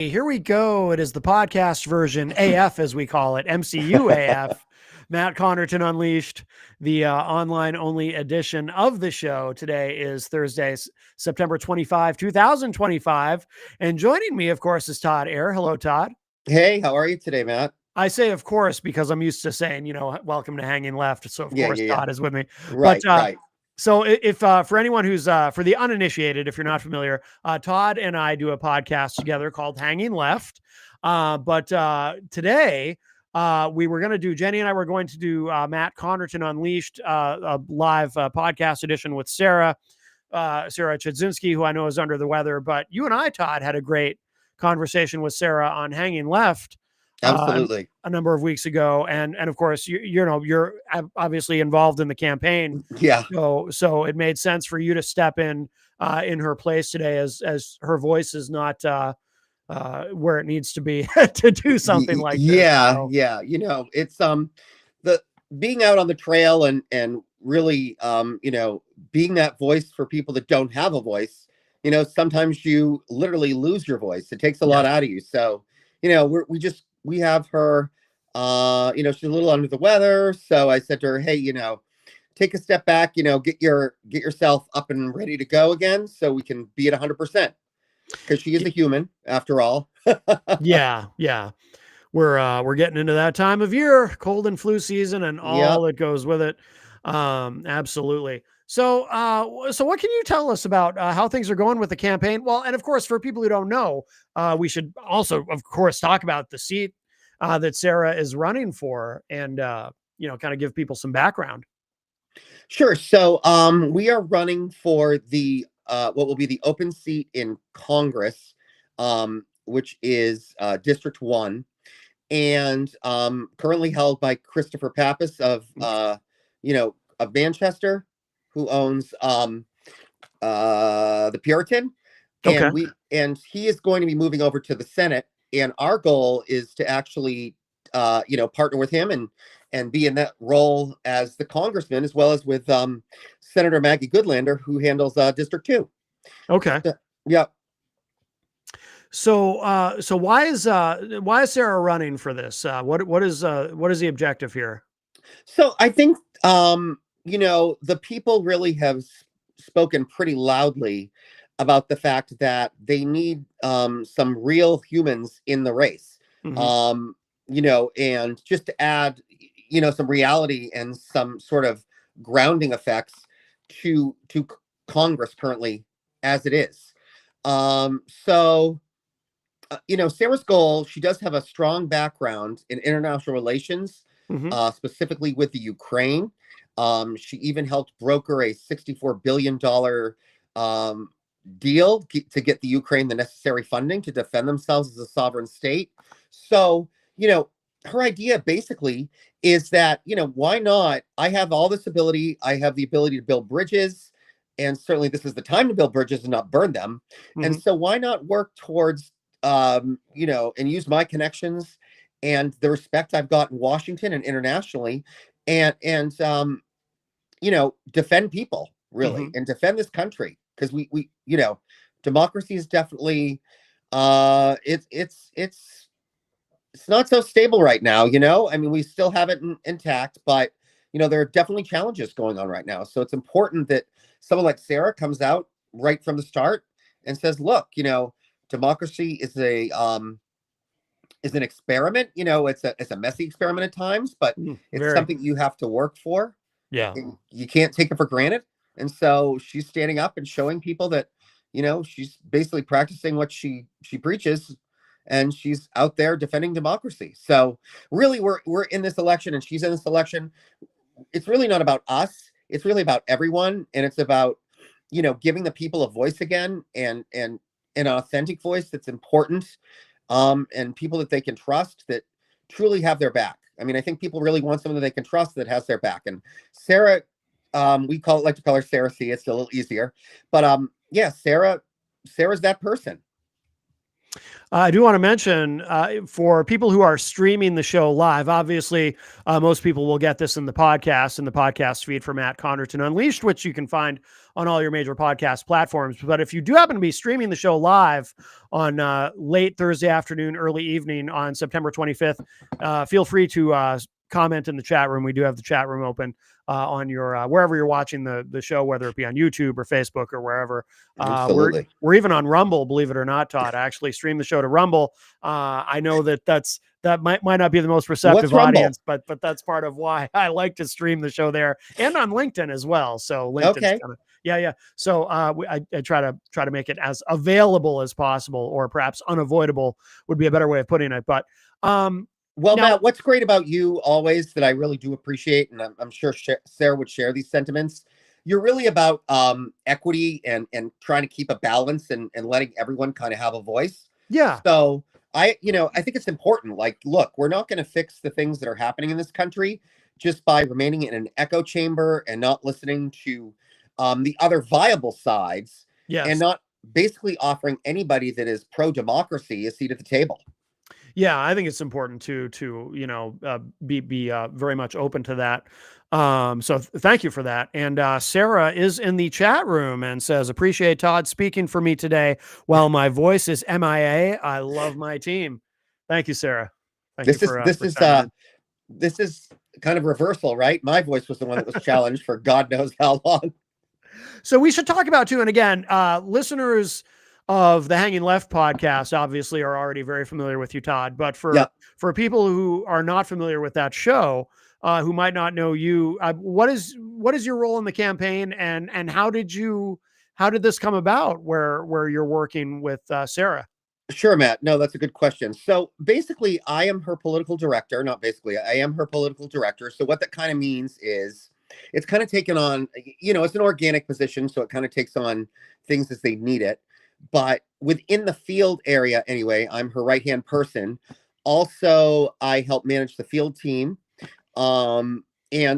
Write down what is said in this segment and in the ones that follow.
Here we go. It is the podcast version AF, as we call it, MCU AF. Matt Connarton Unleashed, the online only edition of the show. Today is Thursday, September 25, 2025. And joining me, of course, is Todd Ayer. Hello, Todd. Hey, how are you today, Matt? I say, of course, because I'm used to saying, welcome to Hanging Left. So, of Yeah, course, yeah, yeah. Todd is with me. But Right, right. so if for anyone who's for the uninitiated, if you're not familiar, Todd and I do a podcast together called Hanging Left. But today we were going to do, Jenny and I were going to do Matt Connarton Unleashed, a live podcast edition with Sarah Chudzinski, who I know is under the weather. But you and I, Todd, had a great conversation with Sarah on Hanging Left Absolutely. a number of weeks ago, and of course you're obviously involved in the campaign, Yeah. so it made sense for you to step in her place today, as her voice is not where it needs to be to do something like this. Yeah, So, yeah. It's the being out on the trail and really being that voice for people that don't have a voice. Sometimes you literally lose your voice. It takes a lot yes. out of you. So, we have her she's a little under the weather. So I said to her, hey, take a step back, get yourself up and ready to go again so we can be at 100%. Because she is a human after all. Yeah. We're getting into that time of year, cold and flu season, and all Yep. that goes with it. Absolutely. So what can you tell us about how things are going with the campaign? Well, and of course, for people who don't know, we should also, of course, talk about the seat that Sarah is running for, and kind of give people some background. Sure. So we are running for the what will be the open seat in Congress, which is District 1, and currently held by Christopher Pappas of Manchester, who owns the Puritan, Okay. and he is going to be moving over to the Senate, and our goal is to actually partner with him and be in that role as the congressman, as well as with Senator Maggie Goodlander, who handles District 2. Okay. Yeah. So why is Sarah running for this? What is the objective here? So I think the people really have spoken pretty loudly about the fact that they need some real humans in the race. Mhm. And just to add, some reality and some sort of grounding effects to Congress currently as it is. Sarah's goal, she does have a strong background in international relations, Mhm. specifically with the Ukraine. She even helped broker a $64 billion deal to get the Ukraine the necessary funding to defend themselves as a sovereign state. So, her idea basically is that, why not? I have all this ability. I have the ability to build bridges. And certainly this is the time to build bridges and not burn them. And Mhm. so why not work towards, and use my connections and the respect I've got in Washington and internationally and defend people really Mhm. and defend this country because we democracy is definitely it's not so stable right now. I mean, we still have it intact, but there are definitely challenges going on right now. So it's important that someone like Sarah comes out right from the start and says, look, democracy is an experiment. It's a messy experiment at times, but it's Very. something you have to work for. Yeah. You can't take it for granted. And so she's standing up and showing people that, she's basically practicing what she preaches, and she's out there defending democracy. So really we're in this election and she's in this election. It's really not about us. It's really about everyone. And it's about, giving the people a voice again and an authentic voice that's important. And people that they can trust that truly have their back. I mean, I think people really want someone that they can trust that has their back. And Sarah, like to call her Sarah C. It's a little easier, but yeah, Sarah's that person. I do want to mention for people who are streaming the show live, obviously, most people will get this in the podcast feed for Matt Connarton Unleashed, which you can find on all your major podcast platforms. But if you do happen to be streaming the show live on late Thursday afternoon, early evening on September 25th, feel free to comment in the chat room. We do have the chat room open on your wherever you're watching the show, whether it be on YouTube or Facebook or wherever. Absolutely. We're even on Rumble, believe it or not, Todd. I actually stream the show to Rumble. I know that might not be the most receptive audience, but that's part of why I like to stream the show there and on LinkedIn as well. So LinkedIn's Okay. kind of yeah. So I try to make it as available as possible, or perhaps unavoidable would be a better way of putting it. But well, now, Matt, what's great about you always that I really do appreciate, and I'm sure Sarah would share these sentiments. You're really about equity and trying to keep a balance and letting everyone kind of have a voice. yeah. So I think it's important. Like, look, we're not going to fix the things that are happening in this country just by remaining in an echo chamber and not listening to the other viable sides, Yes. and not basically offering anybody that is pro-democracy a seat at the table. Yeah, I think it's important to be very much open to that. So thank you for that. And Sarah is in the chat room and says, "Appreciate Todd speaking for me today. While my voice is MIA, I love my team." Thank you, Sarah. Thank you for This is kind of reversal, right? My voice was the one that was challenged for God knows how long. So we should talk about too. And again, listeners of the Hanging Left podcast obviously are already very familiar with you, Todd. But for people who are not familiar with that show, who might not know you, what is your role in the campaign, and how did this come about? Where you're working with Sarah? Sure, Matt. No, that's a good question. So basically, I am her political director. Not basically, I am her political director. So what that kind of means is it's kind of taken on, it's an organic position. So it kind of takes on things as they need it. But within the field area, anyway, I'm her right-hand person. Also, I help manage the field team, and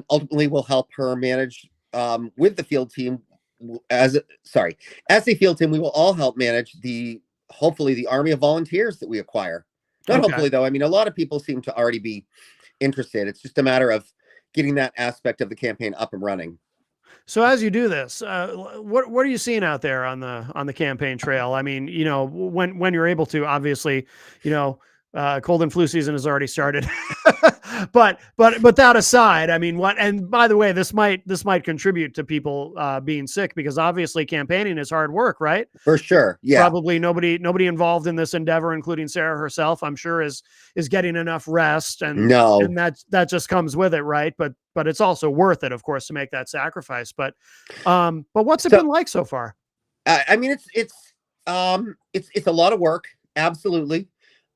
ultimately will help her manage with the field team. As a field team, we will all help manage hopefully the army of volunteers that we acquire. Not hopefully, though. I mean, a lot of people seem to already be interested. It's just a matter of getting that aspect of the campaign up and running. So as you do this, what are you seeing out there on the campaign trail? I mean, when you're able to, obviously, cold and flu season has already started, but that aside, I mean, and by the way, this might contribute to people being sick, because obviously campaigning is hard work, right? For sure. Yeah. Probably nobody involved in this endeavor, including Sarah herself, I'm sure is getting enough rest, and that just comes with it, right? But it's also worth it, of course, to make that sacrifice. But what's it been like so far? I mean, it's a lot of work. Absolutely.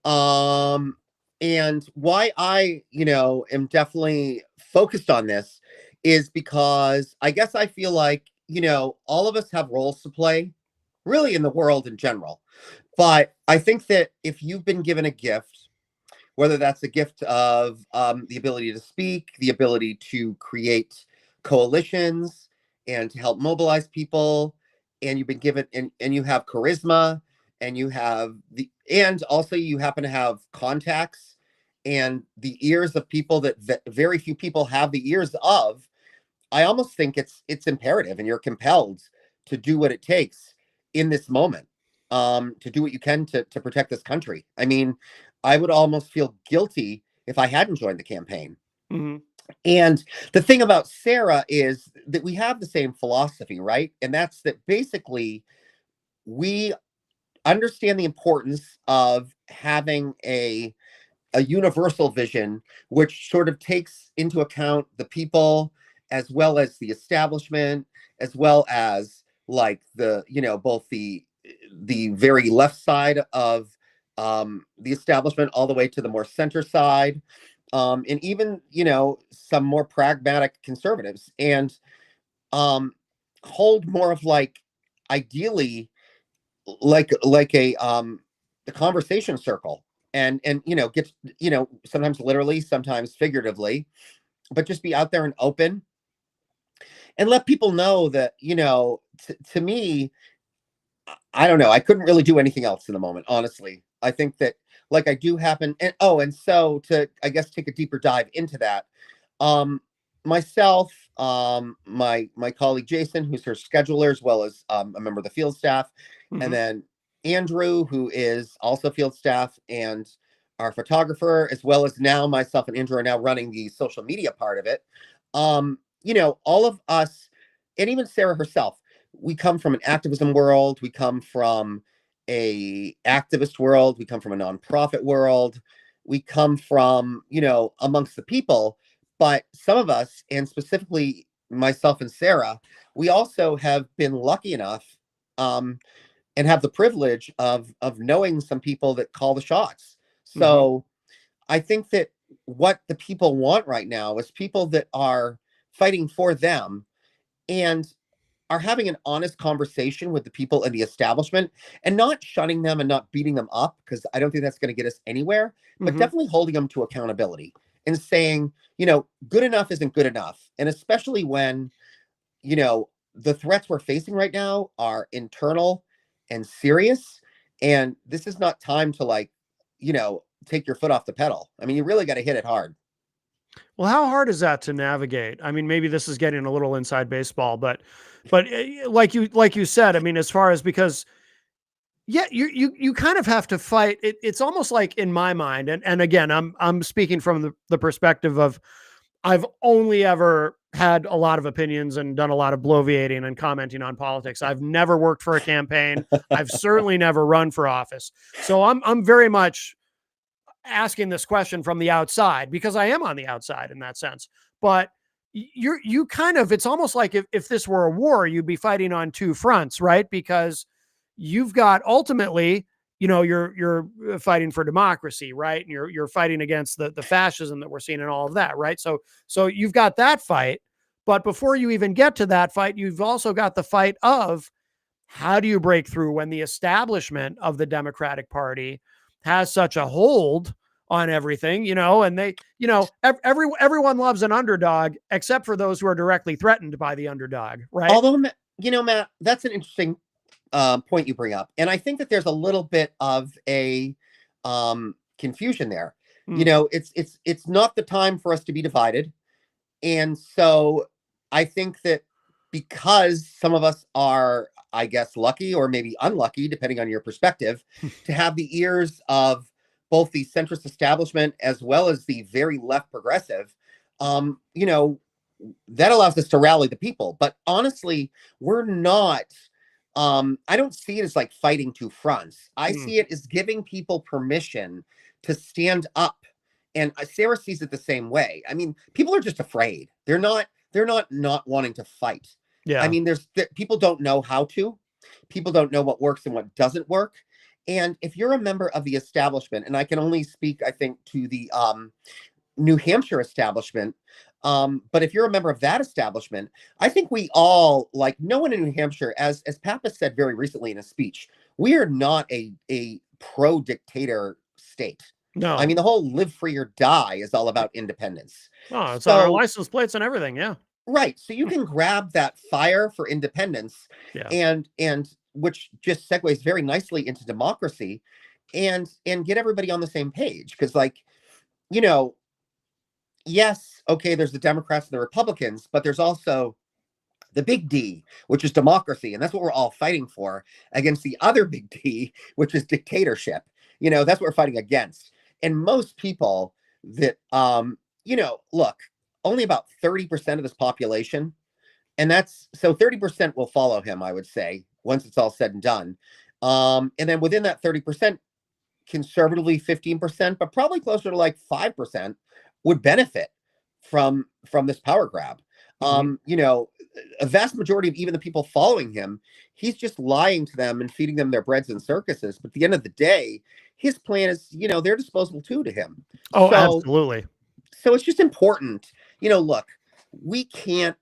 And why I, am definitely focused on this is because I guess I feel like, all of us have roles to play really in the world in general. But I think that if you've been given a gift, whether that's a gift of the ability to speak, the ability to create coalitions and to help mobilize people, and you've been given, and you have charisma, and you have and also you happen to have contacts and the ears of people that very few people have the ears of, I almost think it's imperative, and you're compelled to do what it takes in this moment, to do what you can to protect this country. I mean, I would almost feel guilty if I hadn't joined the campaign. Mm-hmm. And the thing about Sarah is that we have the same philosophy, right? And that's that basically we understand the importance of having a universal vision, which sort of takes into account the people as well as the establishment, as well as like both the very left side of the establishment all the way to the more center side, and even some more pragmatic conservatives, and hold more of like ideally like a conversation circle, and get sometimes literally, sometimes figuratively, but just be out there and open and let people know that to me, I don't know, I couldn't really do anything else in the moment, honestly. I think that, like, I do happen, and so to, I guess, take a deeper dive into that, um, myself, my colleague Jason, who's her scheduler, as well as a member of the field staff, and Hmm. then Andrew, who is also field staff and our photographer, as well as now myself and Andrew are now running the social media part of it. All of us, and even Sarah herself, we come from an activism world. We come from a activist world. We come from a nonprofit world. We come from, amongst the people. But some of us, and specifically myself and Sarah, we also have been lucky enough, um, and have the privilege of knowing some people that call the shots. Hmm. So I think that what the people want right now is people that are fighting for them and are having an honest conversation with the people in the establishment, and not shunning them and not beating them up, because I don't think that's going to get us anywhere, but Hmm. definitely holding them to accountability and saying, good enough isn't good enough. And especially when, the threats we're facing right now are internal and serious. And this is not time to, like, take your foot off the pedal. I mean, you really got to hit it hard. Well, how hard is that to navigate? I mean, maybe this is getting a little inside baseball, but like you said, I mean, as far as because yeah, you kind of have to fight. It's almost like in my mind, and again, I'm speaking from the perspective of I've only ever had a lot of opinions and done a lot of bloviating and commenting on politics. I've never worked for a campaign. I've certainly never run for office. So I'm very much asking this question from the outside because I am on the outside in that sense. But you kind of, it's almost like if this were a war, you'd be fighting on two fronts, right? Because you've got ultimately, you're fighting for democracy, right? And you're fighting against the fascism that we're seeing and all of that, right? So you've got that fight, but before you even get to that fight, you've also got the fight of how do you break through when the establishment of the Democratic Party has such a hold on everything, and they, everyone loves an underdog except for those who are directly threatened by the underdog, right? Although, Matt, that's an interesting point you bring up. And I think that there's a little bit of a confusion there. Mm, It's not the time for us to be divided. And so I think that because some of us are, I guess, lucky or maybe unlucky, depending on your perspective, to have the ears of both the centrist establishment as well as the very left progressive, um, you know, that allows us to rally the people. But honestly, we're not. I don't see it as like fighting two fronts. I mm, see it as giving people permission to stand up, and Sarah sees it the same way. I mean, people are just afraid. They're not. They're not wanting to fight. I yeah. mean, people don't know how to. People don't know what works and what doesn't work. And if you're a member of the establishment, and I can only speak, I think, to the New Hampshire establishment. But if you're a member of that establishment, I think we all, like, no one in New Hampshire, as Pappas said very recently in a speech, we are not a pro dictator state. I No. mean, the whole live free or die is all about independence. Oh, it's on our So, license plates and everything. Yeah. right. So you can grab that fire for independence, Yeah. and which just segues very nicely into democracy, and get everybody on the same page. Because, like, you know, yes, okay, there's the Democrats and the Republicans, but there's also the big D, which is democracy. And that's what we're all fighting for, against the other big D, which is dictatorship. That's what we're fighting against. And most people that, look, only about 30% of this population, and that's so 30% will follow him, I would say, once it's all said and done. And then within that 30%, conservatively 15%, but probably closer to like 5% would benefit from this power grab. Hmm. A vast majority of even the people following him, he's just lying to them and feeding them their breads and circuses. But at the end of the day, his plan is, they're disposable too to him. Oh, So absolutely. so it's just important. Look, we can't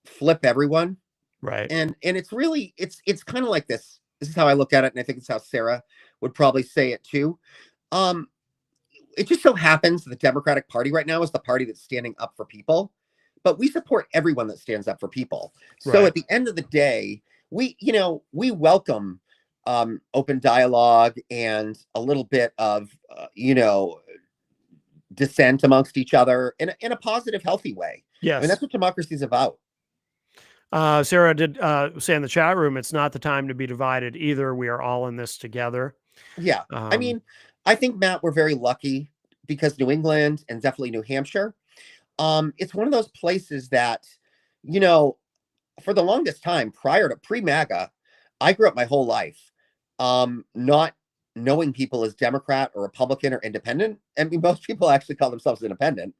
flip everyone, Right. and it's really it's kind of like this. This is how I look at it, and I think it's how Sarah would probably say it too. Um, it just so happens the Democratic Party right now is the party that's standing up for people, but we support everyone that stands up for people. So Right. at the end of the day, we welcome open dialogue and a little bit of, dissent amongst each other in a positive, healthy way. I mean, Yes. that's what democracy is about. Sarah did say in the chat room, it's not the time to be divided either. We are all in this together. Yeah. I Um, mean, I think, Matt, we're very lucky because New England and definitely New Hampshire, it's one of those places that, you know, for the longest time prior to pre-MAGA, I grew up my whole life not knowing people as Democrat or Republican or independent. I mean, most people actually call themselves independent.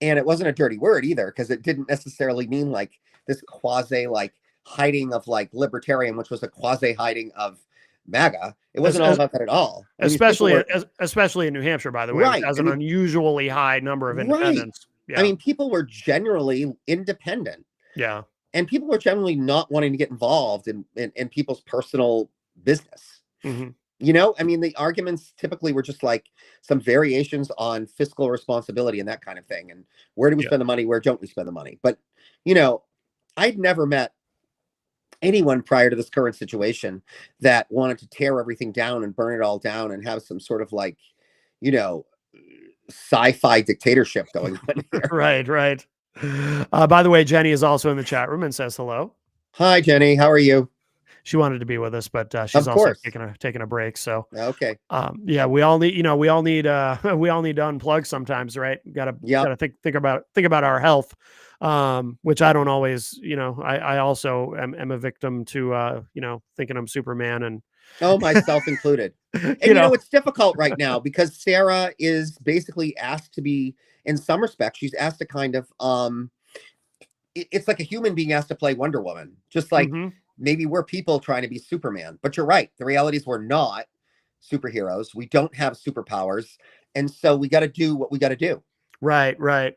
And it wasn't a dirty word either, because it didn't necessarily mean like this quasi like hiding of like libertarian, which was a quasi hiding of MAGA. It as, wasn't all as, about that at all. I mean, these people especially were especially in New Hampshire, by the way, which right. has I an mean, unusually high number of right. independents. I Yeah. mean, people were generally independent. Yeah. And people were generally not wanting to get involved in people's personal business. Mm-hmm. I mean, the arguments typically were just like some variations on fiscal responsibility and that kind of thing. And where do we spend the money? Where don't we spend the money? But, I'd never met anyone prior to this current situation that wanted to tear everything down and burn it all down and have some sort of like, you know, sci-fi dictatorship going on here. Right. Right. By the way, Jenny is also in the chat room and says hello. Hi, Jenny. How are you? She wanted to be with us, but she's Of also course. taking a break. So, Okay. yeah, we all need, we all need to unplug sometimes, right? Yep. Gotta think about our health, which I don't always, I also am a victim to, thinking I'm Superman and, Oh, myself included. you And know, it's difficult right now because Sarah is basically asked to be, in some respects, she's asked to kind of it's like a human being asked to play Wonder Woman. Just like mhm. maybe we're people trying to be Superman. But you're right. The reality is we're not superheroes. We don't have superpowers. And so we got to do what we got to do. Right, right.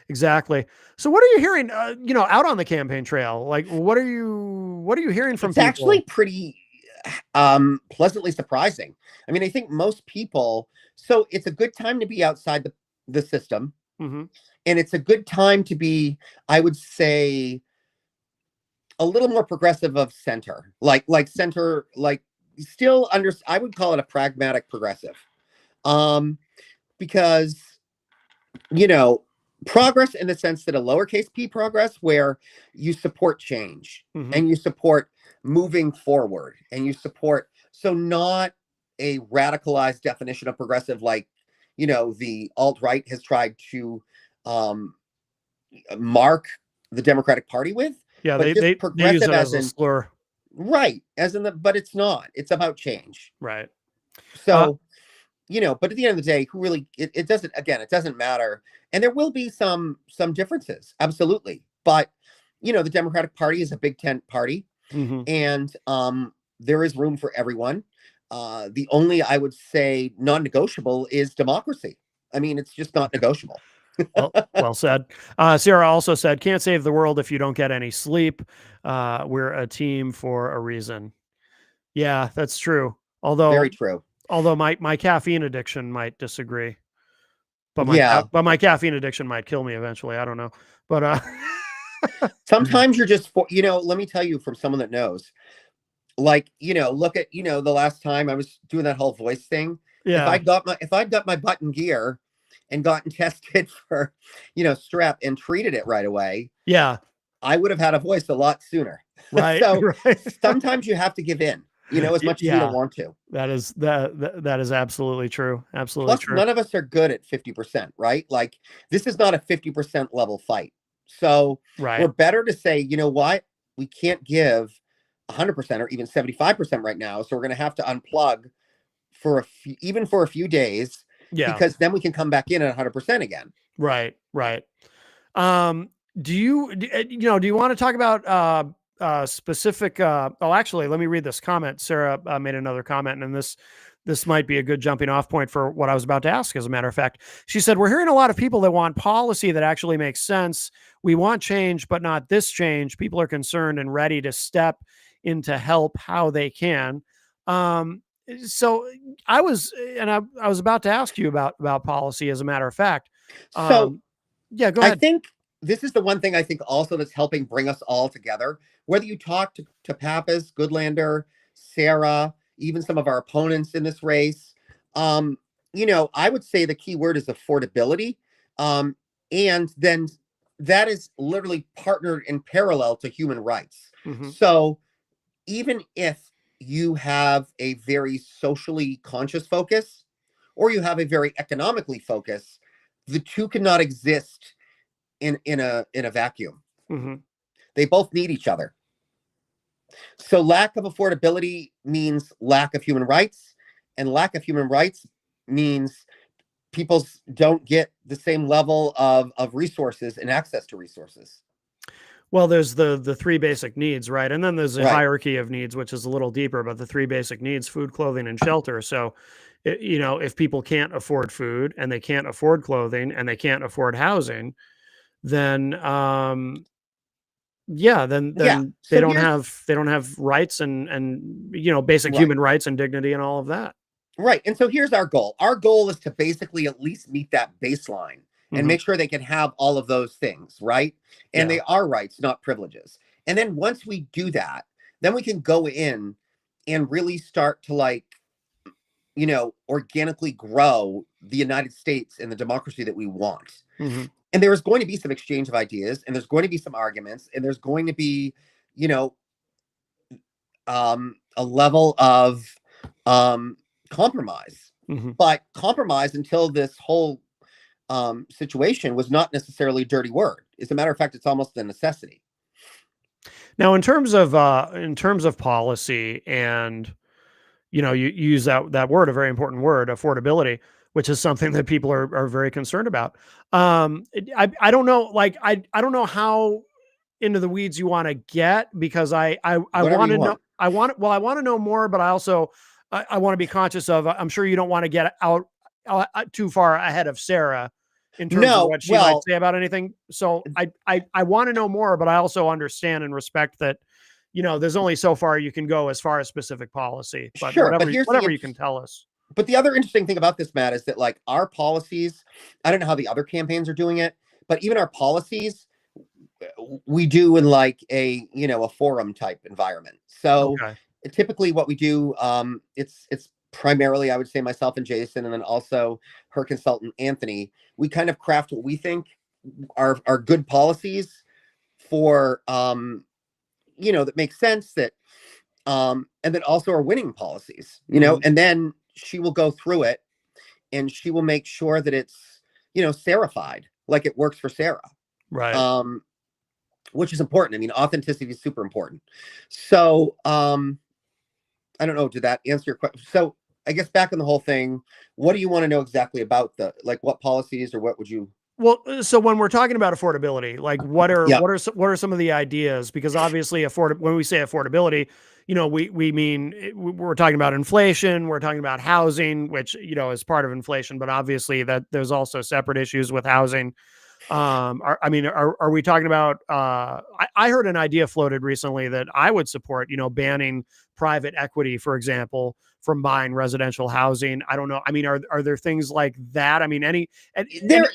Exactly. So what are you hearing, out on the campaign trail? Like, what are you hearing from It's actually people? pretty pleasantly surprising. I mean, I think most people, so it's a good time to be outside the system. Hmm. And it's a good time to be, I would say, a little more progressive of center, like center, like still under, I would call it a pragmatic progressive. Um, because, you know, progress in the sense that a lowercase p progress where you support change Hmm. and you support moving forward and you support, so not a radicalized definition of progressive like, the alt-right has tried to um mark the Democratic Party with, Yeah, but just they use progressive it as as a in slur. right, as in but it's not. It's about change. Right. Uh, So, but at the end of the day, who really it doesn't, again, it doesn't matter. And there will be some differences, absolutely. But the Democratic Party is a big tent party, mhm. and there is room for everyone. The only, I would say, non-negotiable is democracy. I mean, it's just not negotiable. Well said. Sarah also said, "Can't save the world if you don't get any sleep. We're a team for a reason." Yeah, that's true. Very Although, true. my caffeine addiction might disagree, but Yeah. my caffeine addiction might kill me eventually. I don't know, but Sometimes you're just for, let me tell you from someone that knows, like, look at, the last time I was doing that whole voice thing. yeah, If I'd got my butt in gear and gotten tested for, strep and treated it right away, yeah, I would have had a voice a lot sooner. right, So right. sometimes you have to give in, as much as you don't Yeah, want to. that is absolutely true. Absolutely Plus, true. none of us are good at 50%, right? Like, this is not a 50% level fight. So we're Right. better to say, you know what? We can't give 100% or even 75% right now. So we're going to have to unplug even for a few days, Yeah. because then we can come back in at 100% again. Right. Right. Um, do you want to talk about specific? Actually, let me read this comment. Sarah made another comment, and this might be a good jumping off point for what I was about to ask. As a matter of fact, she said, "We're hearing a lot of people that want policy that actually makes sense. We want change, but not this change. People are concerned and ready to step in to help how they can." So I was about to ask you about policy. As a matter of fact, So yeah, go I ahead. think this is the one thing I think also that's helping bring us all together. Whether you talk to Pappas, Goodlander, Sarah, even some of our opponents in this race. Um, I would say the key word is affordability. Um, and then that is literally partnered in parallel to human rights. Mm-hmm. So even if you have a very socially conscious focus or you have a very economically focus, the two cannot exist in a vacuum. Mm-hmm. They both need each other. So lack of affordability means lack of human rights, and lack of human rights means people don't get the same level of resources and access to resources. Well, there's the three basic needs, right? And then there's a Right. hierarchy of needs, which is a little deeper, but the three basic needs: food, clothing, and shelter. So, if people can't afford food and they can't afford clothing and they can't afford housing, then yeah, then Yeah. they So don't here's have rights and basic right. human rights and dignity and all of that. Right. And so here's our goal. Our goal is to basically at least meet that baseline and Mm-hmm. make sure they can have all of those things, right? And Yeah. they are rights, not privileges. And then once we do that, then we can go in and really start to organically grow the United States and the democracy that we want. Mm-hmm. And there is going to be some exchange of ideas, and there's going to be some arguments, and there's going to be, you know, a level of um, compromise. Mm-hmm. But compromise until this whole situation was not necessarily a dirty word. As a matter of fact, it's almost a necessity. Now, in terms of policy, and you use that word, a very important word, affordability, which is something that people are very concerned about. I don't know, like I don't know how into the weeds you want to get, because I Whatever want you to know. want. I want to know more, but I also I want to be conscious of. I'm sure you don't want to get out too far ahead of Sarah in terms of No, what she might well, say about anything. So I want to know more, but I also understand and respect that there's only so far you can go as far as specific policy. But sure. But whatever you can tell us. but the other interesting thing about this, Matt, is that like our policies, I don't know how the other campaigns are doing it, but even our policies, we do in like a forum type environment. So Okay. typically what we do, it's primarily, I would say, myself and Jason, and then also her consultant Anthony. We kind of craft what we think are good policies for that makes sense, that and then also are winning policies, Mm-hmm. and then she will go through it and she will make sure that it's Sarah-fied, like it works for Sarah. Right. um which is important. I mean, authenticity is super important. So I don't know, did that answer your question? So I guess back on the whole thing, what do you want to know exactly about what policies, or what would you? Well, so when we're talking about affordability, like Yeah. what are some of the ideas? Because obviously, when we say affordability, we mean we're talking about inflation, we're talking about housing, which is part of inflation, but obviously that there's also separate issues with housing. Are we talking about? I heard an idea floated recently that I would support. Banning private equity, for example, from buying residential housing. I don't know. I mean, are there things like that? I mean,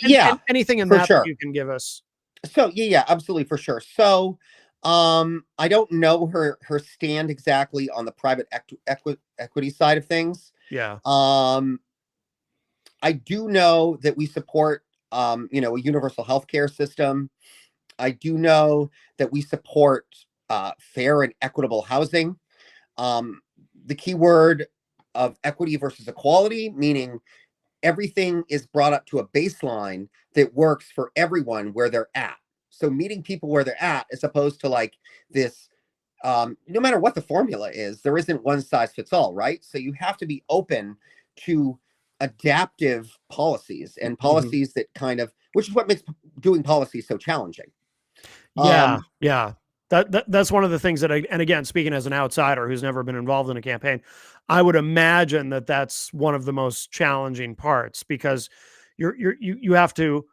Yeah, anything in for that sure. you can give us? So yeah, absolutely, for sure. So I don't know her stand exactly on the private equity side of things. Yeah. um I do know that we support a universal healthcare system. I do know that we support fair and equitable housing. um the key word of equity versus equality, meaning everything is brought up to a baseline that works for everyone where they're at. So meeting people where they're at, as opposed to like this, no matter what the formula is, there isn't one size fits all, right? So you have to be open to adaptive policies, and Mhm. policies that kind of, which is what makes doing policy so challenging. Yeah, Um, yeah. That's one of the things that and again, speaking as an outsider who's never been involved in a campaign, I would imagine that that's one of the most challenging parts, because you have to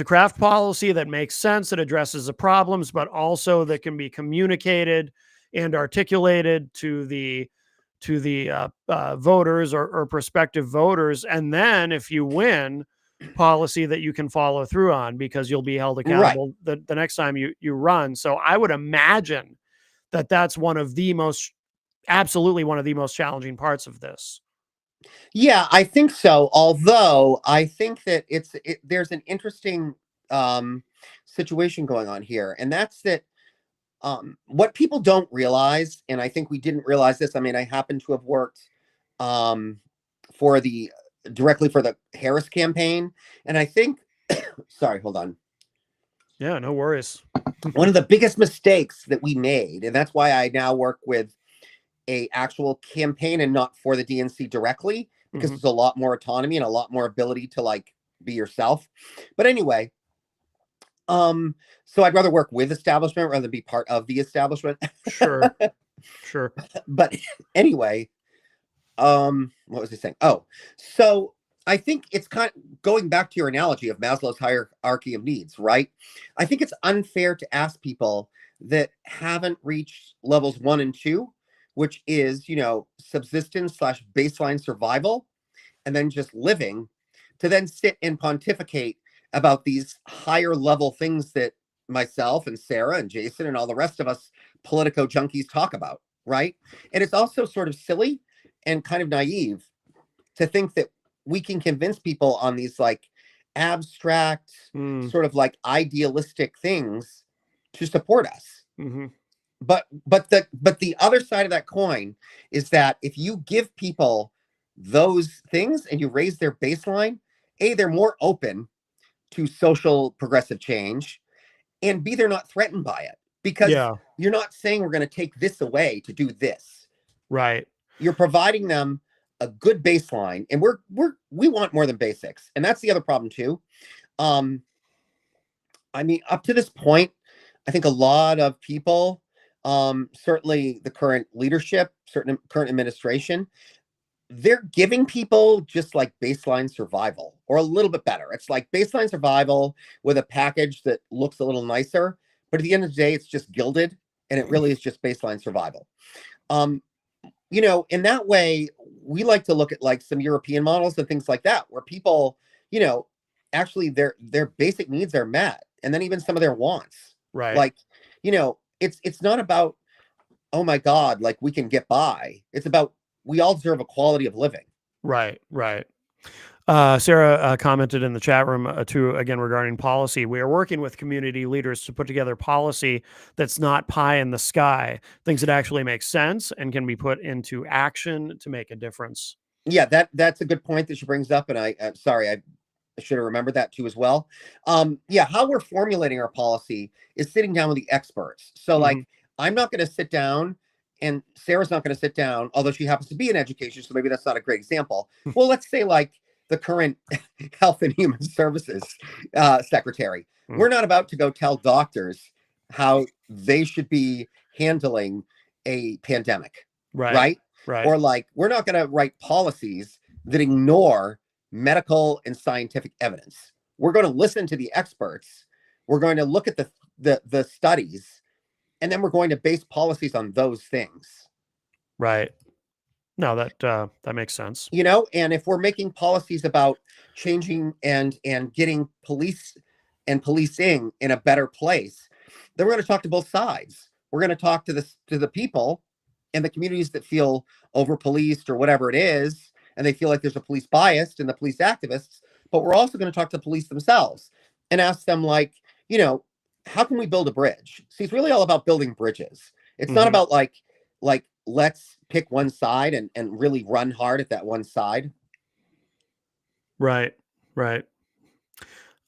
craft policy that makes sense, that addresses the problems, but also that can be communicated and articulated to the voters or prospective voters, and then if you win, policy that you can follow through on, because you'll be held right. accountable the next time you run. So I would imagine that that's one of the most absolutely one of the most challenging parts of this. Yeah, I think so. Although I think that there's an interesting um, situation going on here, and that's that what people don't realize, and I think we didn't realize this. I mean, I happen to have worked um, for the directly for the Harris campaign, and I think, sorry, hold on. Yeah, no worries. One of the biggest mistakes that we made, and that's why I now work with a actual campaign and not for the DNC directly, because Mm-hmm. there's a lot more autonomy and a lot more ability to like be yourself. But anyway, so I'd rather work with establishment rather than be part of the establishment. Sure, sure. But anyway, what was I saying? Oh, so I think it's kind of going back to your analogy of Maslow's hierarchy of needs, right? I think it's unfair to ask people that haven't reached levels 1 and 2, which is, subsistence slash baseline survival, and then just living, to then sit and pontificate about these higher level things that myself and Sarah and Jason and all the rest of us Politico junkies talk about, right? And it's also sort of silly and kind of naive to think that we can convince people on these like abstract, sort of like idealistic things to support us. Mm-hmm. But the other side of that coin is that if you give people those things and you raise their baseline, A, they're more open to social progressive change, and B, they're not threatened by it because Yeah, you're not saying we're going to take this away to do this. right. You're providing them a good baseline, and we want more than basics, and that's the other problem too. Um, I mean, up to this point, I think a lot of people, certainly the current leadership, certain current administration, they're giving people just like baseline survival or a little bit better. It's like baseline survival with a package that looks a little nicer, but at the end of the day, it's just gilded, and it really is just baseline survival. Um, in that way, we like to look at like some European models and things like that, where people, you know, actually their basic needs are met, and then even some of their wants. Right. Like, it's not about, oh my God, like we can get by. It's about we all deserve a quality of living. Right. Right. Sarah commented in the chat room too, again, regarding policy. We are working with community leaders to put together policy that's not pie in the sky, things that actually make sense and can be put into action to make a difference. Yeah, that's a good point that she brings up, and I'm sorry, I should have remembered that too as well. Yeah, how we're formulating our policy is sitting down with the experts. So, Mm-hmm. like, I'm not going to sit down, and Sarah's not going to sit down, although she happens to be in education, so maybe that's not a great example. Well, let's say like the current Health and Human Services secretary. Mm. We're not about to go tell doctors how they should be handling a pandemic, Right. right? Right. Or like, we're not going to write policies that ignore medical and scientific evidence. We're going to listen to the experts. We're going to look at the studies, and then we're going to base policies on those things. Right. No, that makes sense. And if we're making policies about changing and getting police and policing in a better place, then we're going to talk to both sides. We're going to talk to the people and the communities that feel over policed or whatever it is, and they feel like there's a police bias and the police activists. But we're also going to talk to the police themselves and ask them, like, how can we build a bridge? See, it's really all about building bridges. It's not about like let's pick one side and really run hard at that one side. Right. Right.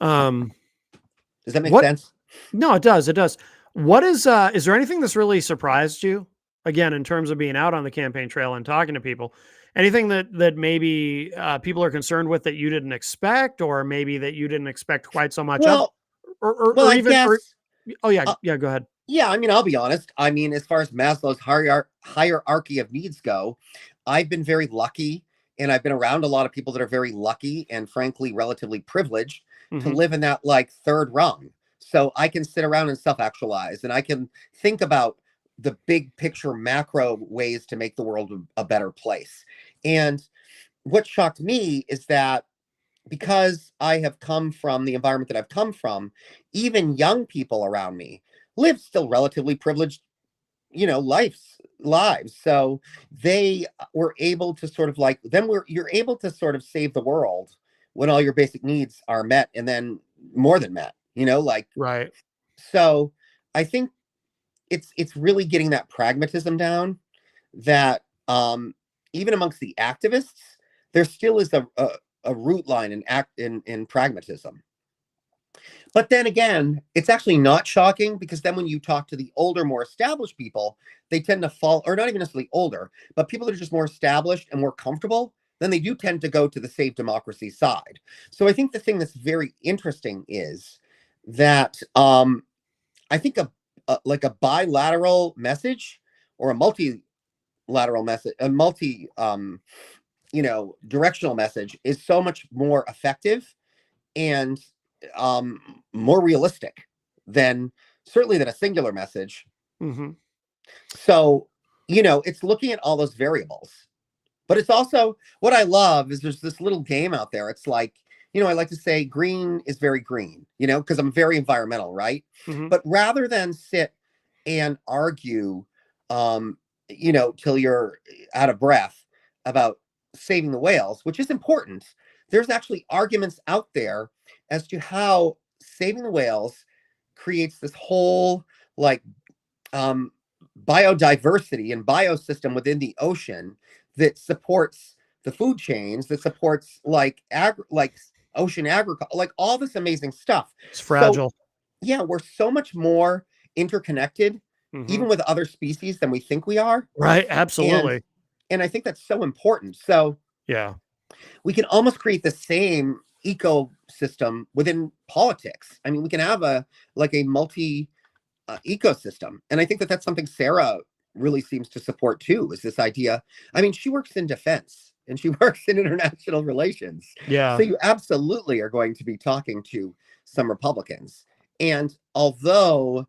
Does that make What? sense? No, it does. It does. What is there anything that's really surprised you again in terms of being out on the campaign trail and talking to people? Anything that maybe people are concerned with that you didn't expect, or maybe that you didn't expect quite so much of, Well, well, or I even, or guess. oh yeah, Uh, yeah, go ahead. yeah, I mean, I'll be honest. I mean, as far as Maslow's hierarchy of needs go, I've been very lucky, and I've been around a lot of people that are very lucky and, frankly, relatively privileged to Mm-hmm. live in that like third rung. So I can sit around and self-actualize, and I can think about the big picture macro ways to make the world a better place. And what shocked me is that because I have come from the environment that I've come from, even young people around me live still relatively privileged, lives. lives. So they were able to sort of like, then you're able to sort of save the world when all your basic needs are met, and then more than met, like, Right. so I think it's really getting that pragmatism down, that even amongst the activists, there still is a root line in pragmatism. But then again, it's actually not shocking, because then when you talk to the older, more established people, they tend to fall, or not even necessarily older, but people that are just more established and more comfortable, then they do tend to go to the save democracy side. So I think the thing that's very interesting is that I think like a bilateral message, or a multilateral message, a multi directional message, is so much more effective and more realistic than certainly than a singular message. Mm-hmm. So, it's looking at all those variables. But it's also, what I love is there's this little game out there. It's like, I like to say green is very green, because I'm very environmental, right? Mm-hmm. But rather than sit and argue, till you're out of breath about saving the whales, which is important, there's actually arguments out there as to how saving the whales creates this whole, like, um, biodiversity and biosystem within the ocean that supports the food chains, that supports like ocean agriculture, like all this amazing stuff. It's So fragile. yeah, we're so much more interconnected, Mm-hmm. even with other species, than we think we are. Right. And Absolutely. I think that's so important. So Yeah. we can almost create the same ecosystem within politics. I mean, we can have a multi ecosystem. And I think that that's something Sarah really seems to support too, is this idea. I mean, she works in defense and she works in international relations. Yeah. So you absolutely are going to be talking to some Republicans. And although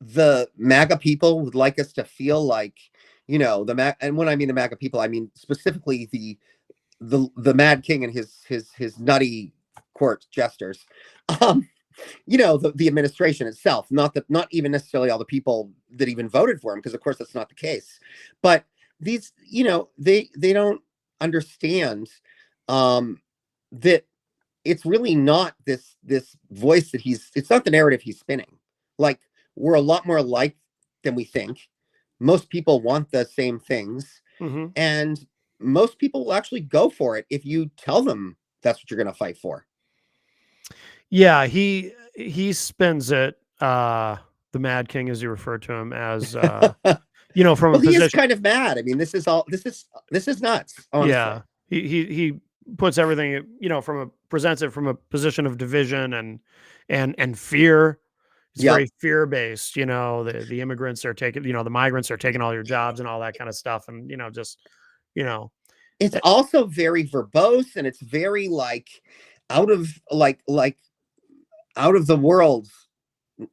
the MAGA people would like us to feel like, and when I mean the MAGA people, I mean specifically the Mad King and his nutty court jesters. Um, the administration itself, not even necessarily all the people that even voted for him, because of course that's not the case. But these, they don't understand that it's really not this voice that it's not the narrative he's spinning. Like, we're a lot more alike than we think. Most people want the same things, Mm-hmm. and most people will actually go for it if you tell them that's what you're going to fight for. Yeah. He spins it, the Mad King, as you refer to him, as, from a Well, he is position. kind of mad. I mean, this is nuts, honestly. Yeah. He puts everything, presents it from a position of division and fear. It's Yep. very fear based, the immigrants are taking, the migrants are taking all your jobs and all that kind of stuff. And, just, you know, It's eh, also very verbose, and it's very like out of out of the world,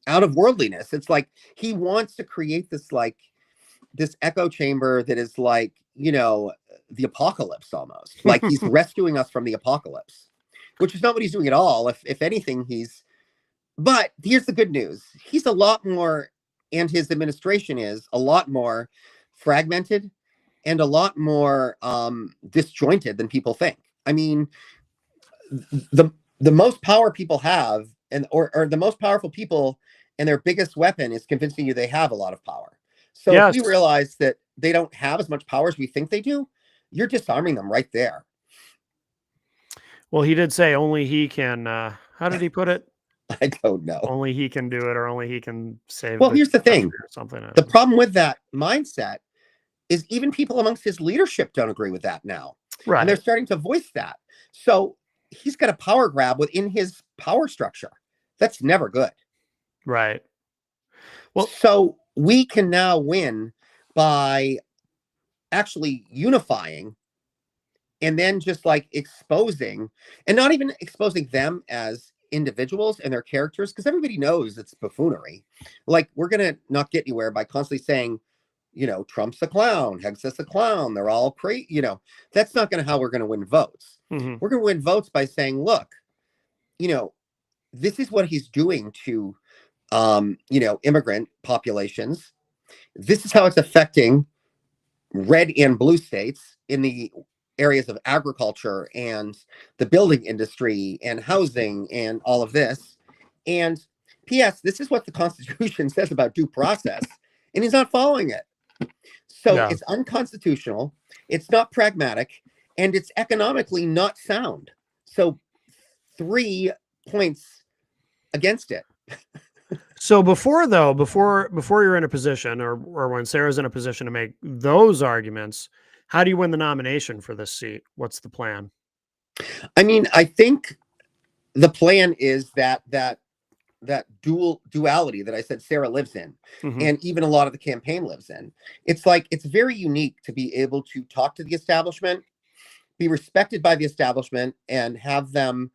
out of worldliness. It's like he wants to create this echo chamber that is like, the apocalypse almost. Like he's rescuing us from the apocalypse, which is not what he's doing at all. If anything, but here's the good news. He's a lot more, and his administration is a lot more fragmented and a lot more disjointed than people think. I mean, the most power people have, or the most powerful people, and their biggest weapon is convincing you they have a lot of power. So if yes. we realize that they don't have as much power as we think they do, you're disarming them right there. Well, he did say only he can, how did he put it? I don't know. Only he can do it, or only he can save Well, the here's the country, thing. or something. The problem with that mindset is even people amongst his leadership don't agree with that now. Right. And they're starting to voice that. So he's got a power grab within his power structure. That's never good. Right. Well, so we can now win by actually unifying, and then just like exposing, and not even exposing them as individuals and their characters, because everybody knows it's buffoonery. Like, we're going to not get anywhere by constantly saying, Trump's a clown, Hegseth's a clown, they're all crazy. That's not going to how we're going to win votes. Mm-hmm. We're going to win votes by saying, look, this is what he's doing to immigrant populations. this is how it's affecting red and blue states in the areas of agriculture and the building industry and housing and all of this. And P.S., this is what the Constitution says about due process, and he's not following it. So Yeah. it's unconstitutional, it's not pragmatic, and it's economically not sound. So 3 points against it. So before you're in a position, or when Sarah's in a position to make those arguments, how do you win the nomination for this seat? What's the plan? I mean, I think the plan is that duality that I said Sarah lives in, Mhm. and even a lot of the campaign lives in. It's like, it's very unique to be able to talk to the establishment, be respected by the establishment, and have them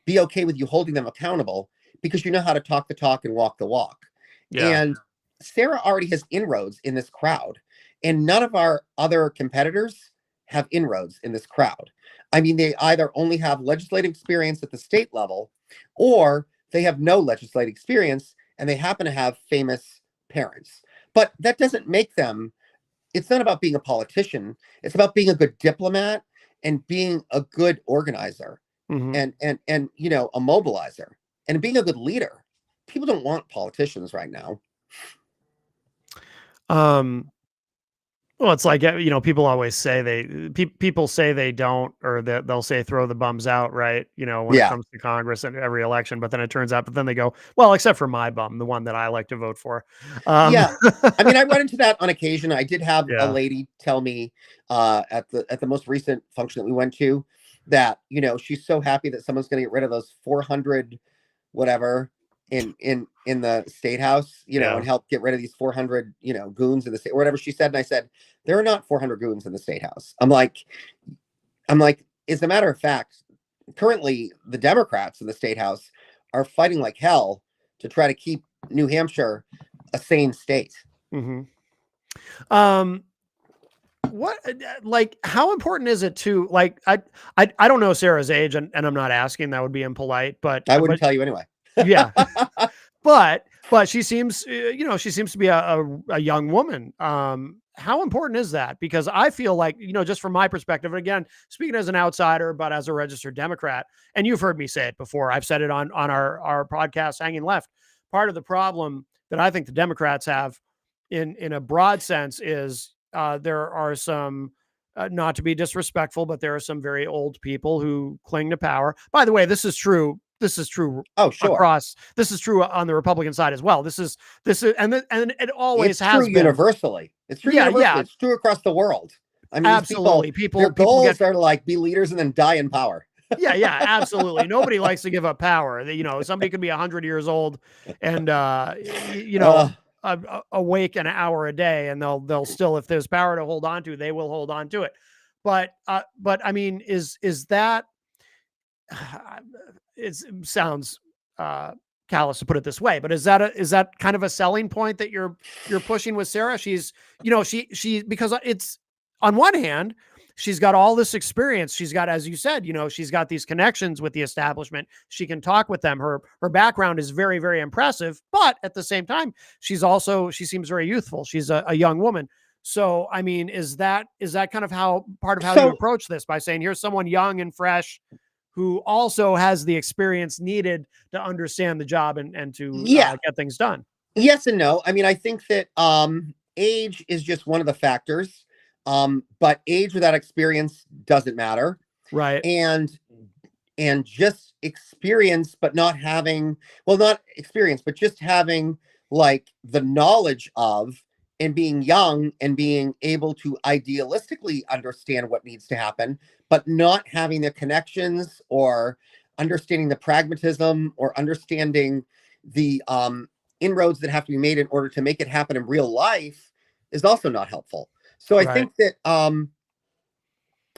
be okay with you holding them accountable because you know how to talk the talk and walk the walk. Yeah. And Sarah already has inroads in this crowd, and none of our other competitors have inroads in this crowd. I mean, they either only have legislative experience at the state level, or they have no legislative experience and they happen to have famous parents. But that doesn't make them, it's not about being a politician. It's about being a good diplomat and being a good organizer, Mhm. and you know, a mobilizer, and being a good leader. People don't want politicians right now. Um, well, it's like, people always say people say they don't, or that they'll say throw the bums out, right? When it Yeah. comes to Congress and every election, but then it turns out, but then they go, well, except for my bum, the one that I like to vote for. Um, Yeah. I mean, I run into that on occasion. I did have a yeah, lady tell me at the most recent function that we went to that, you know, she's so happy that someone's going to get rid of those 400 whatever in the state house, you know, yeah. and help get rid of these 400, you know, goons in the state, or whatever she said. And I said, there are not 400 goons in the state house. I'm like, as a matter of fact, currently the Democrats in the state house are fighting like hell to try to keep New Hampshire a sane state. Hmm. Um, what like how important is it to like I don't know Sarah's age, and I'm not asking, that would be impolite, but I wouldn't tell you anyway. yeah. But she seems, she seems to be a young woman. How important is that? Because I feel like, just from my perspective, and again, speaking as an outsider, but as a registered Democrat, and you've heard me say it before, I've said it on our podcast, Hanging Left. Part of the problem that I think the Democrats have, in a broad sense, is there are some. Not to be disrespectful, but there are some very old people who cling to power. By the way, this is true. This is true Oh, sure. this is true on the Republican side as well. And it always It's true has been. universally. It's true Yeah, universally. yeah, It's true across the world. I mean, these people, absolutely. their People get. goals are like be leaders and then die in power. Yeah, yeah, absolutely. Nobody likes to give up power. Somebody could be 100 years old and Uh, awake an hour a day, and they'll still, if there's power to hold on to, they will hold on to it. But I mean, is that it sounds callous to put it this way, but is that kind of a selling point that you're pushing with Sarah? She's, she because it's, on one hand, she's got all this experience. She's got, as you said, she's got these connections with the establishment. She can talk with them. Her background is very, very impressive, but at the same time, she seems very youthful. She's a young woman. So, I mean, is that kind of part of how you so approach this, by saying, here's someone young and fresh who also has the experience needed to understand the job and to yeah, get things done? yes and no. I mean, I think that age is just one of the factors. But age without experience doesn't matter. Right. And just experience, but not having, well, not experience, but just having like the knowledge of, and being young and being able to idealistically understand what needs to happen, but not having the connections or understanding the pragmatism or understanding the inroads that have to be made in order to make it happen in real life is also not helpful. So I Right. think that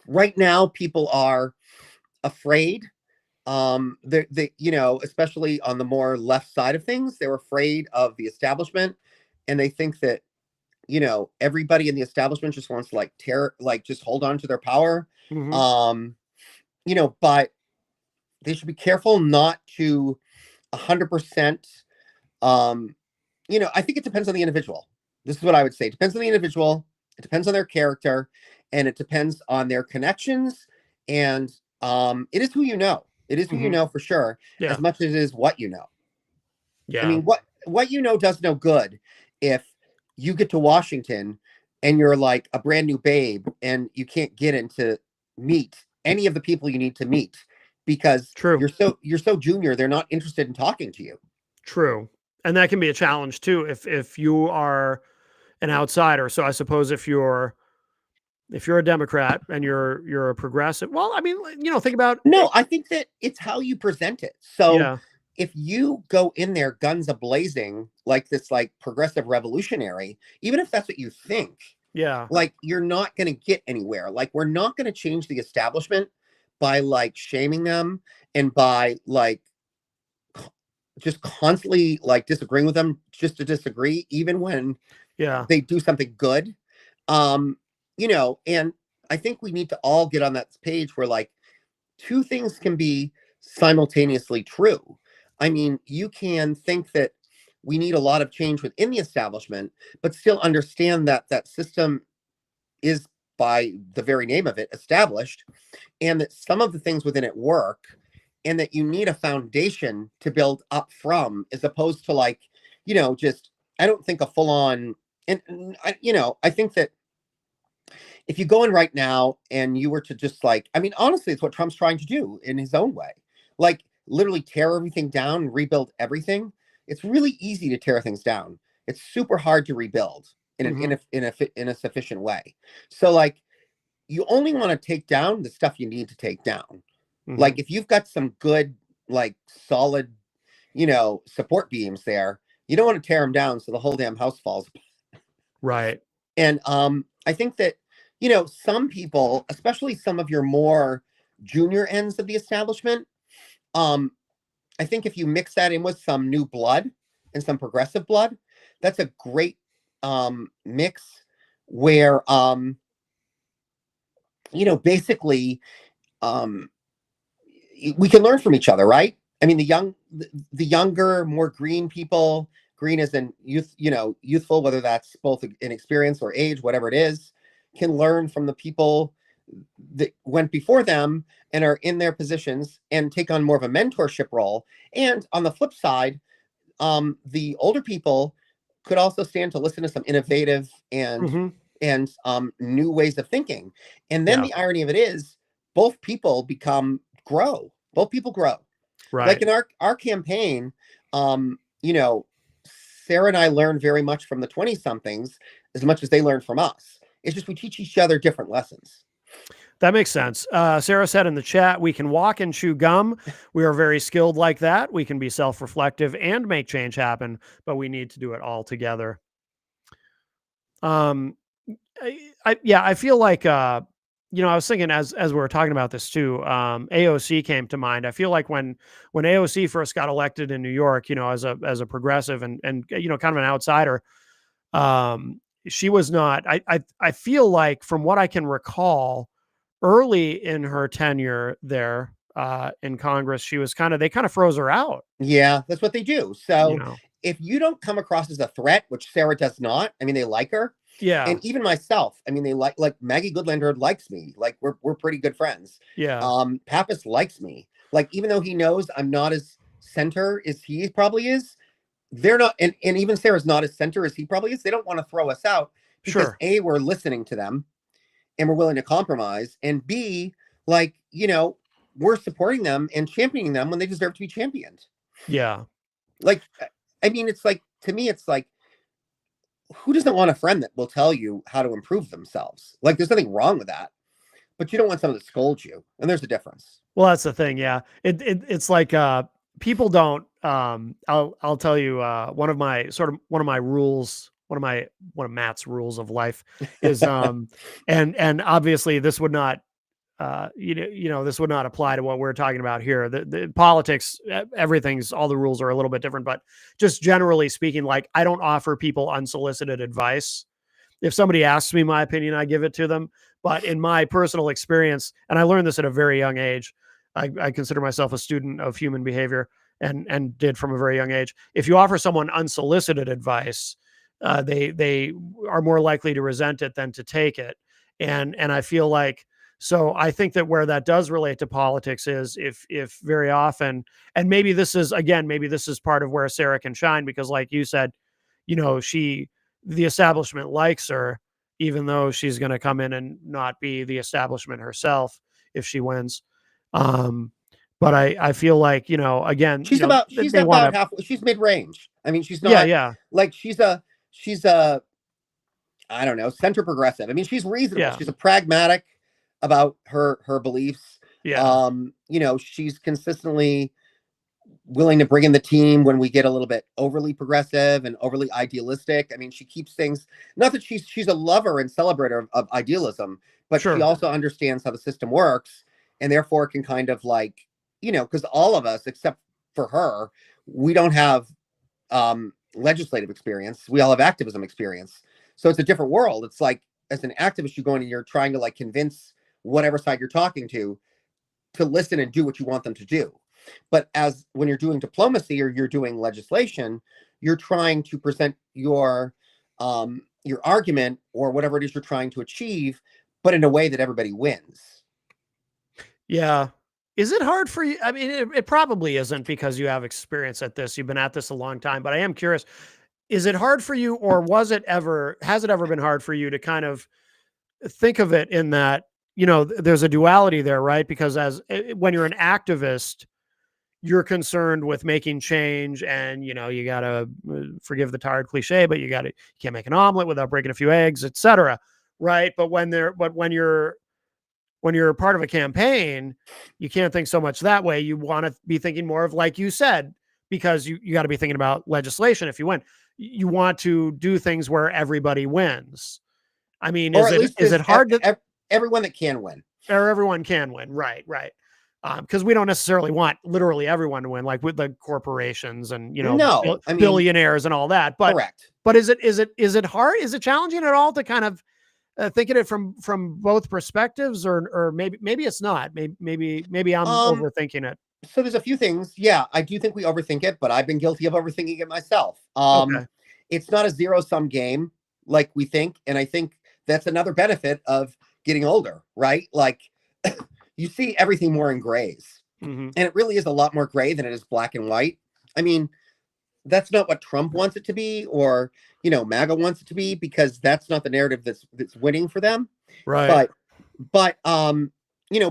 right now people are afraid. They, you know, especially on the more left side of things, they're afraid of the establishment, and they think that, you know, everybody in the establishment just wants to just hold on to their power. Hmm. Um, you know, but they should be careful not to 100%. Um, you know, I think it depends on the individual. This is what I would say. It depends on the individual. It depends on their character, and it depends on their connections. And it is who you know. It is who you Mhm. know for sure, as Yeah. much as it is what you know. I Yeah. mean, what you know does no good if you get to Washington and you're like a brand new babe and you can't get into meet any of the people you need to meet because True. you're so junior, they're not interested in talking to you. True. And that can be a challenge too if you are an outsider. So I suppose if you're a Democrat and you're a progressive, well, I mean, think about No, it. I think that it's how you present it. So Yeah. if you go in there guns a blazing like this like progressive revolutionary, even if that's what you think, Yeah. like you're not going to get anywhere. Like we're not going to change the establishment by like shaming them and by like just constantly like disagreeing with them just to disagree even when Yeah. they do something good. um and I think we need to all get on that page where like two things can be simultaneously true. I mean, you can think that we need a lot of change within the establishment but still understand that that system is, by the very name of it, established, and that some of the things within it work, and that you need a foundation to build up from, as opposed to like, just, I don't think a full on, and I think that if you go in right now and you were to just like, I mean, honestly, it's what Trump's trying to do in his own way, like literally tear everything down and rebuild everything. It's really easy to tear things down. It's super hard to rebuild Hmm. in a sufficient way. So like, you only want to take down the stuff you need to take down. Hmm. Like if you've got some good, like solid, support beams there, you don't want to tear them down so the whole damn house falls. Right. And I think that, some people, especially some of your more junior ends of the establishment, um, I think if you mix that in with some new blood and some progressive blood, that's a great mix where, basically, um, we can learn from each other, right? I mean, the younger, more green people, green as in youth, youthful, whether that's both in experience or age, whatever it is, can learn from the people that went before them and are in their positions and take on more of a mentorship role. And on the flip side, the older people could also stand to listen to some innovative Hmm. and new ways of thinking. And then Yeah. the irony of it is, both people grow. Both people grow. Like Right. in our campaign, um, you know, Sarah and I learned very much from the 20 somethings as much as they learned from us. It's just we teach each other different lessons. That makes sense. Sarah said in the chat, we can walk and chew gum. We are very skilled like that. We can be self reflective and make change happen, but we need to do it all together. Um, yeah, I feel like, I was thinking as we were talking about this too, AOC came to mind. I feel like when AOC first got elected in New York, as a progressive and kind of an outsider, she was not. I feel like from what I can recall, early in her tenure there in Congress, they kind of froze her out. Yeah, that's what they do. You So know, if you don't come across as a threat, which Sarah does not, I mean, they like her. yeah, And even myself, I mean, they like Maggie Goodlander likes me. Like we're pretty good friends. yeah, Pappas likes me. Like even though he knows I'm not as center as he probably is, they're not, and even Sarah's not as center as he probably is. They don't want to throw us out because sure, A, we're listening to them and we're willing to compromise, and B, like, we're supporting them and championing them when they deserve to be championed. yeah, Like, I mean, it's like, to me, it's like, who doesn't want a friend that will tell you how to improve themselves? Like, there's nothing wrong with that, but you don't want someone to scold you. And there's a difference. Well, that's the thing. Yeah. It's like, people don't, I'll tell you, one of my rules, one of Matt's rules of life is, and obviously this would not, this would not apply to what we're talking about here. The politics, everything's, all the rules are a little bit different, but just generally speaking, like I don't offer people unsolicited advice. If somebody asks me my opinion, I give it to them. But in my personal experience, and I learned this at a very young age, I consider myself a student of human behavior and did from a very young age. If you offer someone unsolicited advice, they are more likely to resent it than to take it. And I feel like, so I think that where that does relate to politics is if very often, and maybe this is, again, maybe this is part of where Sarah can shine, because like you said, the establishment likes her, even though she's going to come in and not be the establishment herself if she wins. But I feel like, again, she's they want about to, half, she's mid-range. I mean, she's yeah, not yeah, like she's a I don't know, center progressive. I mean, she's reasonable. yeah, She's a pragmatic about her beliefs. yeah, She's consistently willing to bring in the team when we get a little bit overly progressive and overly idealistic. I mean, she keeps things, not that she's a lover and celebrator of idealism, but she sure, also understands how the system works, and therefore can kind of like, because all of us, except for her, we don't have legislative experience. We all have activism experience. So it's a different world. It's like, as an activist, you go in and you're trying to like convince whatever side you're talking to listen and do what you want them to do. But as when you're doing diplomacy or you're doing legislation, you're trying to present your argument or whatever it is you're trying to achieve, but in a way that everybody wins. yeah. Is it hard for you? I mean, it probably isn't, because you have experience at this. You've been at this a long time, but I am curious. Is it hard for you, or has it ever been hard for you to kind of think of it in that, there's a duality there, right? Because when you're an activist, you're concerned with making change, and, you got to, forgive the tired cliche, but you can't make an omelet without breaking a few eggs, etc. Right. But when you're part of a campaign, you can't think so much that way. You want to be thinking more of, like you said, because you got to be thinking about legislation. If you win, you want to do things where everybody wins. I mean, Or at least is it hard to, everyone that can win, or everyone can win? Right, right. Because we don't necessarily want literally everyone to win, like with the corporations and, no, I mean, billionaires and all that. correct. But is it hard? Is it challenging at all to kind of think of it from both perspectives, or maybe it's not. Maybe I'm um overthinking it. so there's a few things. Yeah, I do think we overthink it, but I've been guilty of overthinking it myself. Okay. It's not a zero-sum game like we think, and I think that's another benefit of getting older, right? Like, you see everything more in grays, Mm-hmm. and it really is a lot more gray than it is black and white. I mean, that's not what Trump wants it to be, or MAGA wants it to be, because that's not the narrative that's winning for them. Right. But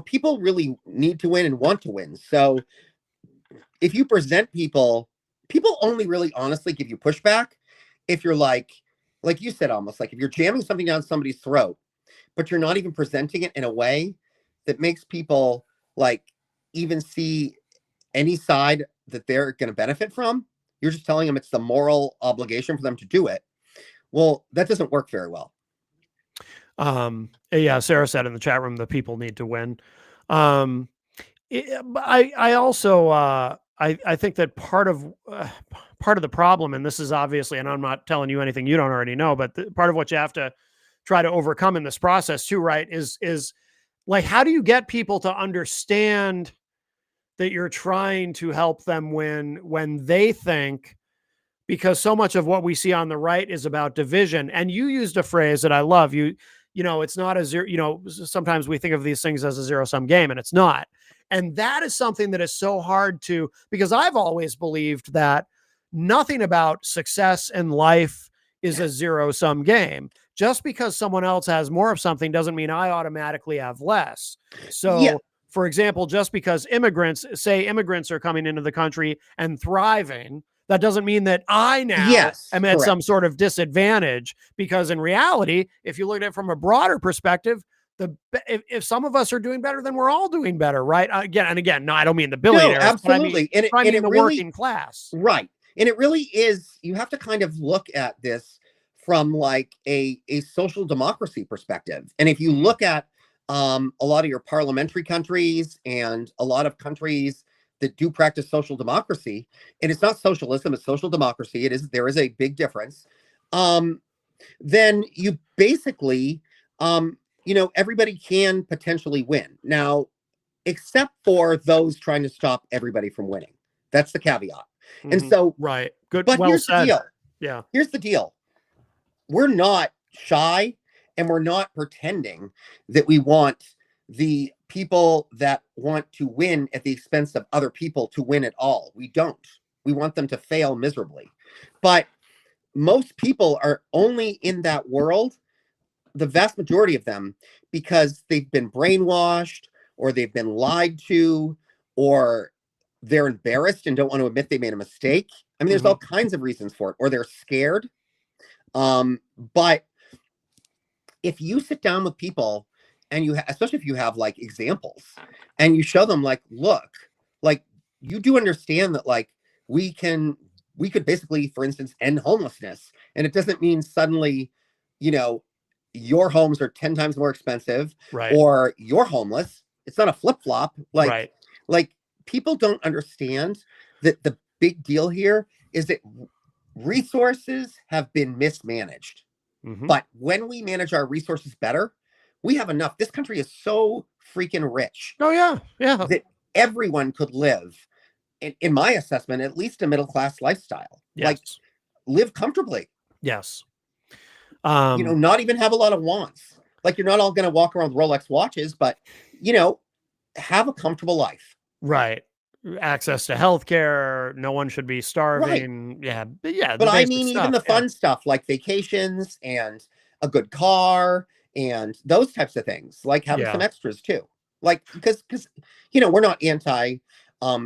people really need to win and want to win. So if you present people only really honestly give you pushback if you're like you said, almost like if you're jamming something down somebody's throat, but you're not even presenting it in a way that makes people like even see any side that they're going to benefit from. You're just telling them it's the moral obligation for them to do it. Well, that doesn't work very well. Yeah, Sarah said in the chat room, the people need to win. I also, I think that part of the problem, and this is obviously, and I'm not telling you anything you don't already know, but part of what you have to try to overcome in this process too, right, is like, how do you get people to understand that you're trying to help them win when they think, because so much of what we see on the right is about division. And you used a phrase that I love. It's not a zero, sometimes we think of these things as a zero sum game, and it's not. And that is something that is so hard to, because I've always believed that nothing about success in life is a zero sum game. Just because someone else has more of something doesn't mean I automatically have less. So, Yeah. for example, just because immigrants are coming into the country and thriving, that doesn't mean that I now Yes. am at some sort of disadvantage, because in reality, if you look at it from a broader perspective, if some of us are doing better, then we're all doing better, right? Again, no, I don't mean the billionaires, No, absolutely. but I mean the really, working class. right. And it really is, you have to kind of look at this from like a social democracy perspective. And if you look at a lot of your parliamentary countries and a lot of countries that do practice social democracy, and it's not socialism, it's social democracy. There is a big difference. Then you basically, everybody can potentially win. Now, except for those trying to stop everybody from winning. That's the caveat. And so, right. Good. but Well here's the said. deal. Yeah. Here's the deal. we're not shy, and we're not pretending that we want the people that want to win at the expense of other people to win at all. We don't. We want them to fail miserably. But most people are only in that world, the vast majority of them, because they've been brainwashed, or they've been lied to, or they're embarrassed and don't want to admit they made a mistake. I mean, there's all kinds of reasons for it, or they're scared. But if you sit down with people and especially if you have like examples and you show them like, look, like, you do understand that like we could basically, for instance, end homelessness. And it doesn't mean suddenly, your homes are 10 times more expensive, right, or you're homeless. It's not a flip-flop. right. Like people don't understand that the big deal here is that resources have been mismanaged. But when we manage our resources better, we have enough. This country is so freaking rich. Oh yeah, yeah. That everyone could live, in my assessment, at least a middle-class lifestyle. Yes. Like, live comfortably. Yes. Not even have a lot of wants. Like, you're not all going to walk around with Rolex watches, but, have a comfortable life. Right. Access to healthcare. No one should be starving. Right. Yeah. But I mean, even the fun stuff like vacations and a good car and those types of things, like having some extras too. Like, because we're not anti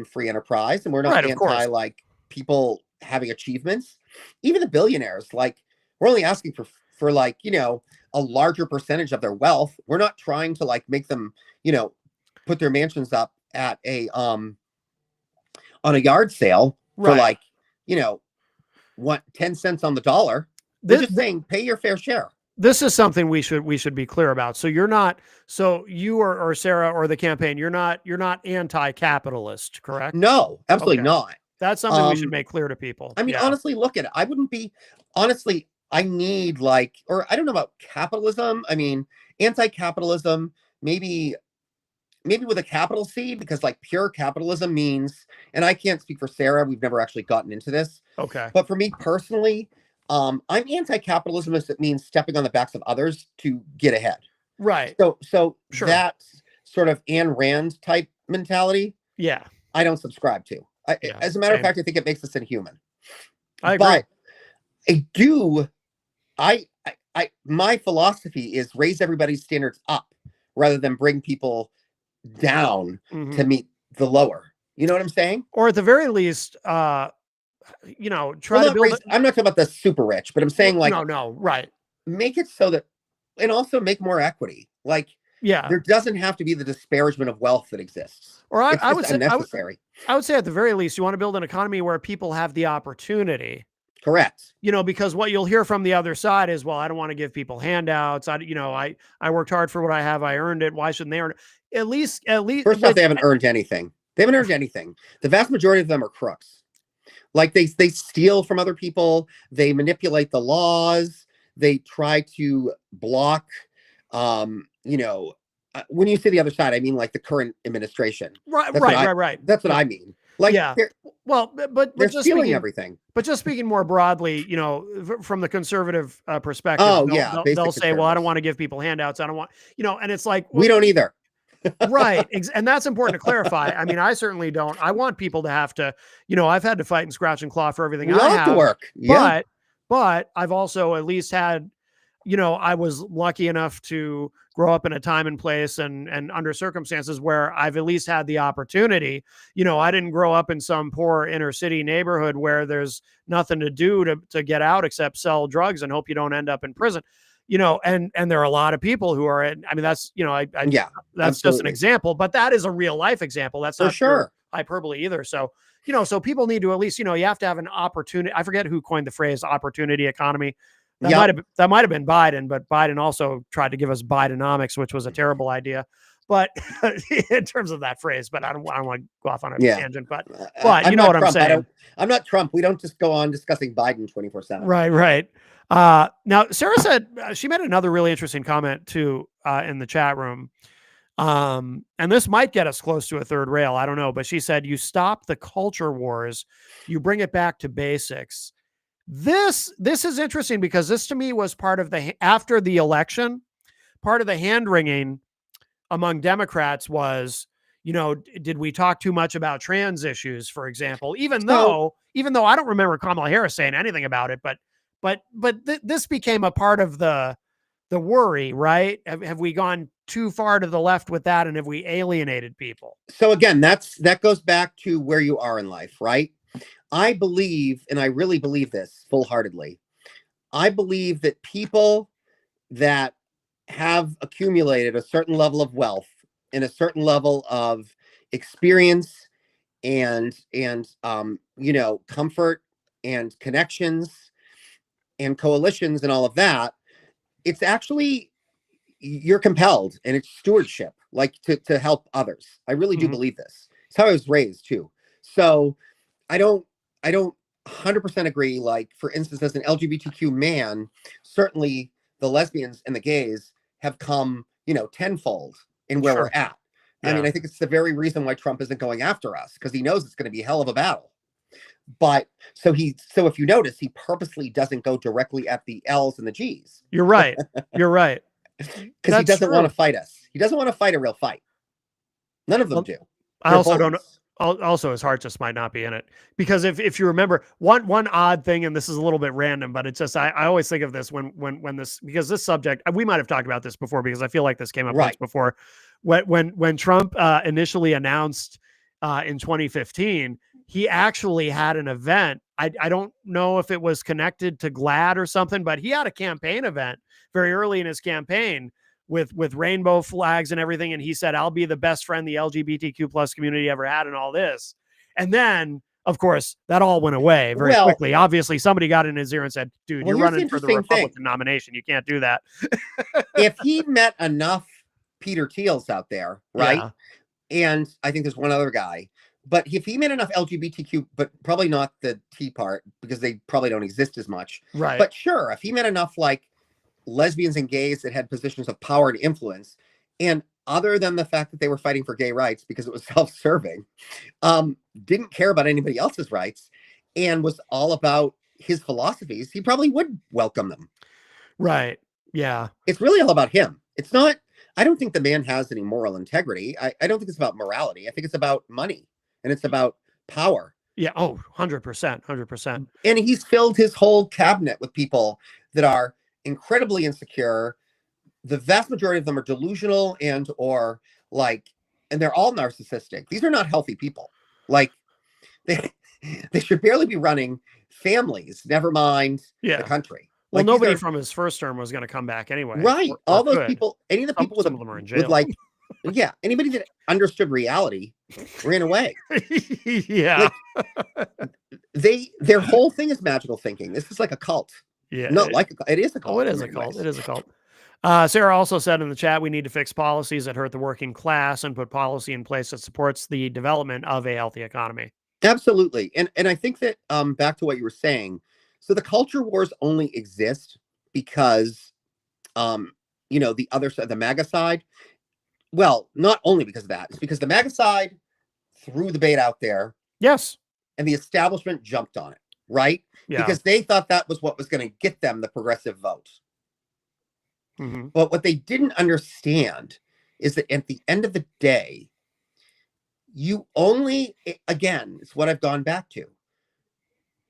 free enterprise, and we're not anti like people having achievements. Even the billionaires, like, we're only asking for like, a larger percentage of their wealth. We're not trying to like make them, put their mansions up at on a yard sale for like, 10 cents on the dollar. We're just saying, pay your fair share. This is something we should be clear about. So you or Sarah or the campaign, you're not anti-capitalist, correct? No, absolutely not. That's something we should make clear to people. I mean, honestly, look at it. I wouldn't be, honestly, I need like, or I don't know about capitalism. I mean, anti-capitalism, maybe with a capital C, because like pure capitalism means, and I can't speak for Sarah, we've never actually gotten into this. Okay. But for me personally, I'm anti-capitalism as it means stepping on the backs of others to get ahead. Right. So sure. That sort of Ayn Rand type mentality, yeah, I don't subscribe to. As a matter of fact, I think it makes us inhuman. I agree. But my philosophy is raise everybody's standards up rather than bring people down to meet the lower. You know what I'm saying? Or at the very least, try to build. I'm not talking about the super rich, but I'm saying like, no, right. Make it so that, and also make more equity. Like, there doesn't have to be the disparagement of wealth that exists. Or I would say unnecessary. I would say at the very least, you want to build an economy where people have the opportunity. Correct. Because what you'll hear from the other side is, well, I don't want to give people handouts. I worked hard for what I have. I earned it. Why shouldn't they earn it? At least. First off, they haven't earned anything. They haven't earned anything. The vast majority of them are crooks. Like they steal from other people. They manipulate the laws. They try to block, when you say the other side, I mean like the current administration. Right. That's what I mean. Like, well, but they're just stealing everything. But just speaking more broadly, from the conservative perspective, they'll say, well, I don't want to give people handouts. I don't want, and it's like, we don't either. Right. And that's important to clarify. I mean, I certainly don't. I want people to have to, I've had to fight and scratch and claw for everything I have to work. Yeah. But I've also at least had, I was lucky enough to grow up in a time and place and under circumstances where I've at least had the opportunity. I didn't grow up in some poor inner city neighborhood where there's nothing to do to get out except sell drugs and hope you don't end up in prison. And there are a lot of people who are in, I mean, that's, that's absolutely. just an example, but that is a real life example. That's not sure hyperbole either. So, so people need to at least, you have to have an opportunity. I forget who coined the phrase opportunity economy. That might have been Biden, but Biden also tried to give us Bidenomics, which was a terrible idea. But in terms of that phrase, but I don't want to go off on a tangent, but you know what I'm saying. I'm not Trump. We don't just go on discussing Biden 24/7. Right. Now, Sarah said she made another really interesting comment too in the chat room. And this might get us close to a third rail. I don't know. But she said, you stop the culture wars. You bring it back to basics. This is interesting because this to me was part of after the election, part of the hand wringing among Democrats was, did we talk too much about trans issues, for example, even though I don't remember Kamala Harris saying anything about it, but this became a part of the worry, right? Have we gone too far to the left with that? And have we alienated people? So again, that goes back to where you are in life, right? I believe, and I really believe this full-heartedly, I believe that people that have accumulated a certain level of wealth and a certain level of experience and comfort and connections and coalitions and all of that, it's actually, you're compelled, and it's stewardship, like to help others. I really do believe this. It's how I was raised too. So I don't 100% agree. Like, for instance, as an LGBTQ man, certainly the lesbians and the gays have come, tenfold in where we're at. Yeah. I mean, I think it's the very reason why Trump isn't going after us, because he knows it's going to be a hell of a battle. But so if you notice, he purposely doesn't go directly at the L's and the G's. You're right. You're right. Because he doesn't want to fight us. He doesn't want to fight a real fight. None of them do. I also don't know. Also, his heart just might not be in it, because if you remember one odd thing, and this is a little bit random, but it's just, I always think of this when this, because this subject, we might've talked about this before, because I feel like this came up once before, when Trump initially announced in 2015, he actually had an event. I don't know if it was connected to GLAAD or something, but he had a campaign event very early in his campaign with rainbow flags and everything. And he said, I'll be the best friend the LGBTQ plus community ever had and all this. And then, of course, that all went away very quickly. Obviously, somebody got in his ear and said, dude, you're running for the Republican nomination. You can't do that. If he met enough Peter Thiels out there, right? Yeah. And I think there's one other guy, but if he met enough LGBTQ, but probably not the T part, because they probably don't exist as much. Right. But sure, if he met enough like lesbians and gays that had positions of power and influence, and other than the fact that they were fighting for gay rights because it was self-serving, didn't care about anybody else's rights, and was all about his philosophies, he probably would welcome them. Right. Yeah. It's really all about him. It's not, I don't think the man has any moral integrity. I don't think it's about morality. I think it's about money, and it's about power. Yeah. Oh, 100%. 100%. And he's filled his whole cabinet with people that are incredibly insecure. The vast majority of them are delusional and they're all narcissistic. These are not healthy people. Like, they should barely be running families, never mind the country. Well, nobody from his first term was going to come back anyway. Right. All those people, any of the people some of them are in jail. Anybody that understood reality ran away. Yeah. Their whole thing is magical thinking. This is like a cult. Yeah. Not like it is a cult. Oh, it is a cult. It is a cult. Sarah also said in the chat, we need to fix policies that hurt the working class and put policy in place that supports the development of a healthy economy. Absolutely. And I think that back to what you were saying. So the culture wars only exist because the other side, the MAGA side. Well, not only because of that. It's because the MAGA side threw the bait out there. Yes. And the establishment jumped on it, right? Yeah. Because they thought that was what was going to get them the progressive vote. Mm-hmm. But what they didn't understand is that at the end of the day, you only, again, it's what I've gone back to.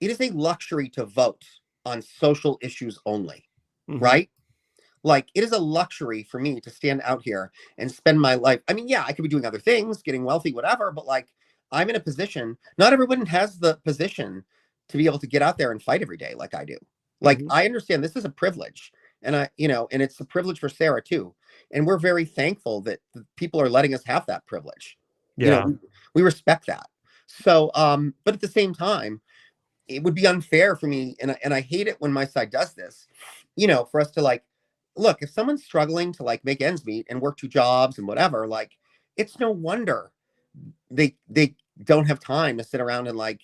It is a luxury to vote on social issues only, right? Like, it is a luxury for me to stand out here and spend my life. I mean, yeah, I could be doing other things, getting wealthy, whatever, but like, I'm in a position, not everyone has the position to be able to get out there and fight every day like I do. Like, I understand this is a privilege, and and it's a privilege for Sarah too. And we're very thankful that people are letting us have that privilege. Yeah. We respect that. So, but at the same time, it would be unfair for me. And I hate it when my side does this, for us to like, look, if someone's struggling to like make ends meet and work 2 jobs and whatever, like, it's no wonder they don't have time to sit around and like,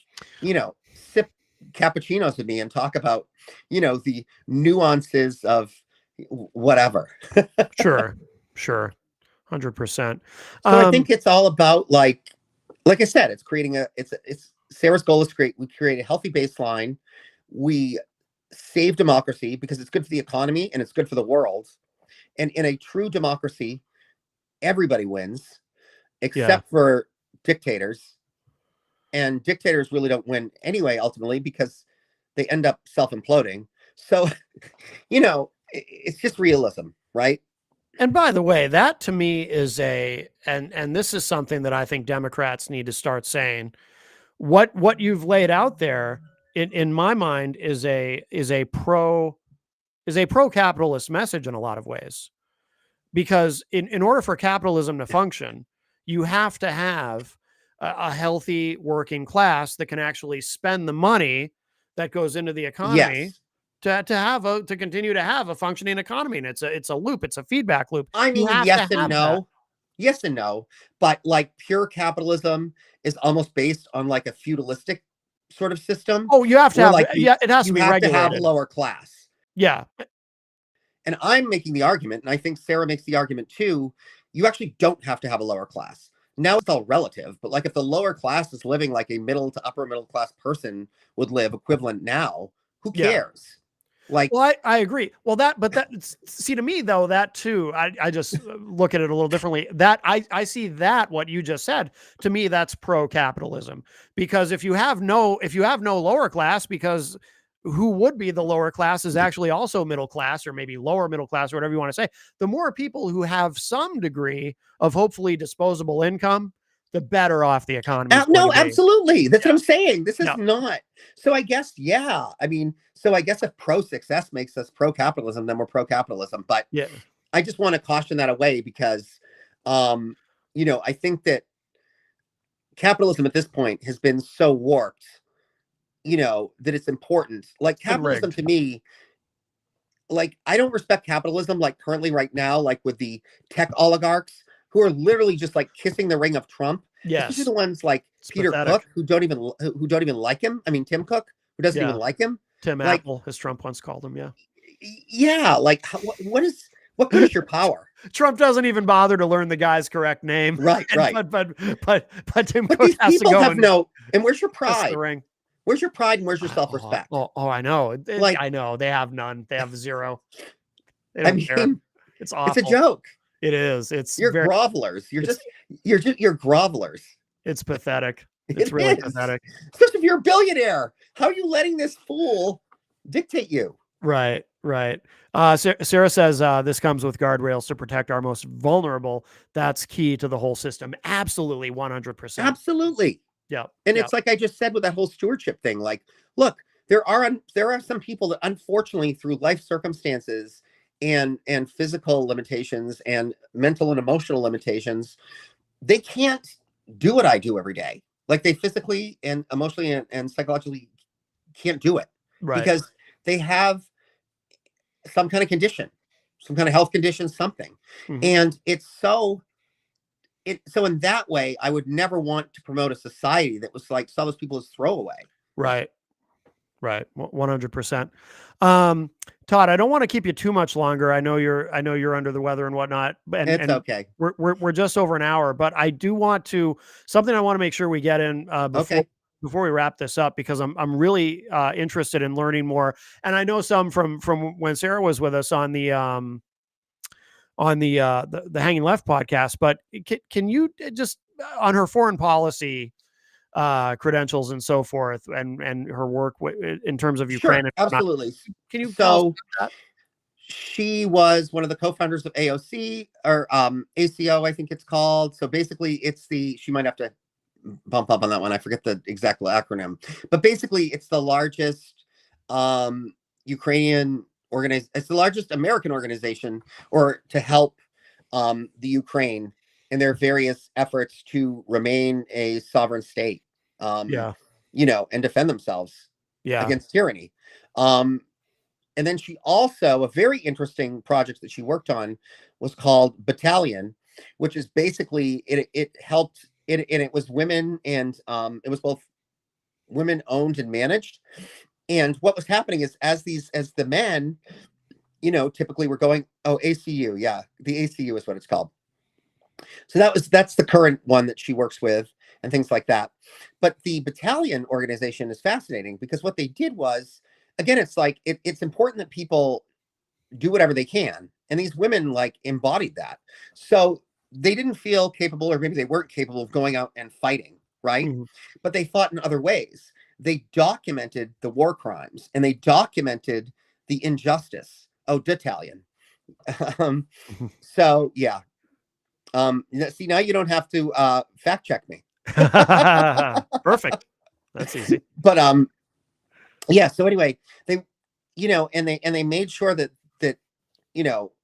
sip cappuccinos with me and talk about, the nuances of whatever. Sure. 100%. So I think it's all about like I said, it's creating it's Sarah's goal is to create a healthy baseline we save democracy because it's good for the economy and it's good for the world. And in a true democracy, everybody wins except for dictators. And dictators really don't win anyway, ultimately, because they end up self-imploding. So, it's just realism, right? And by the way, that to me is and this is something that I think Democrats need to start saying. What you've laid out there, in my mind, is a pro capitalist message in a lot of ways. Because in order for capitalism to function, you have to have a healthy working class that can actually spend the money that goes into the economy to continue to have a functioning economy. And it's a loop, it's a feedback loop. I You mean, have yes to and have that. no. Yes and no. But like pure capitalism is almost based on like a feudalistic sort of system. Oh, you have to where, have like, it has to be have to regulated. have a lower class. Yeah. And I'm making the argument, and I think Sarah makes the argument too, you actually don't have to have a lower class. Now it's all relative, but like if the lower class is living like a middle to upper middle class person would live equivalent now, who cares? Like, well, I agree. Well, see, to me though, that too, I just look at it a little differently. That I see that what you just said, to me, that's pro-capitalism. Because if you have no lower class, because who would be the lower class is actually also middle class, or maybe lower middle class, or whatever you want to say. The more people who have some degree of hopefully disposable income, the better off the economy is going no, to be. absolutely. That's what I'm saying. This is not. So I guess, I mean, so I guess if pro-success makes us pro-capitalism, then we're pro-capitalism. But I just want to caution that away because, I think that capitalism at this point has been so warped, that it's important. Like capitalism to me, like I don't respect capitalism like currently right now, like with the tech oligarchs who are literally just like kissing the ring of Trump. Especially the ones like Peter Cook who don't even like him. I mean, Tim Cook, who doesn't even like him. Tim Apple, as Trump once called him. Like what good is your power? Trump doesn't even bother to learn the guy's correct name. Right. But Tim Cook these has people to go have and where's your pride? Ring. Where's your pride and where's your self-respect? I know. Like, I know they have none. They have zero. They don't care. It's awful. It's a joke. It is. You're grovelers. You're grovelers. It's pathetic. It's really pathetic. Especially if you're a billionaire. How are you letting this fool dictate you? Right. Sarah says this comes with guardrails to protect our most vulnerable. That's key to the whole system. Absolutely, 100%. Absolutely. Yeah. And it's like I just said with that whole stewardship thing. Like, look, there are some people that unfortunately through life circumstances and physical limitations and mental and emotional limitations, they can't do what I do every day. Like they physically and emotionally and psychologically can't do it. Right. Because they have some kind of condition, some kind of health condition, something. Mm-hmm. And so in that way, I would never want to promote a society that was like saw those people as throwaway. Right. 100%. Todd, I don't want to keep you too much longer. I know you're under the weather and whatnot, and it's okay. We're just over an hour, but I do want to something I want to make sure we get in before we wrap this up, because I'm really interested in learning more. And I know some from when Sarah was with us on the Hanging Left podcast, but can you just on her foreign policy credentials and so forth, and her work in terms of Ukraine? Sure, absolutely. Can you tell us that? She was one of the co-founders of AOC or ACO, I think it's called. So basically, she might have to bump up on that one. I forget the exact acronym, but basically, it's the largest Ukrainian organization. It's the largest American organization, or to help the Ukraine in their various efforts to remain a sovereign state. And defend themselves against tyranny. And then she also, a very interesting project that she worked on was called Battalion, which is basically, it helped, and it was women, and it was both women owned and managed. And what was happening is as the men, typically were going, ACU, the ACU is what it's called. So that's the current one that she works with and things like that. But the Battalion organization is fascinating because what they did was again, it's like it's important that people do whatever they can, and these women like embodied that. So they didn't feel capable, or maybe they weren't capable of going out and fighting, right? Mhm. But they fought in other ways. They documented the war crimes, and they documented the injustice. Oh, D'Italian. um, so yeah. See, now you don't have to fact check me. Perfect. That's easy. But yeah. So anyway, they, and they made sure that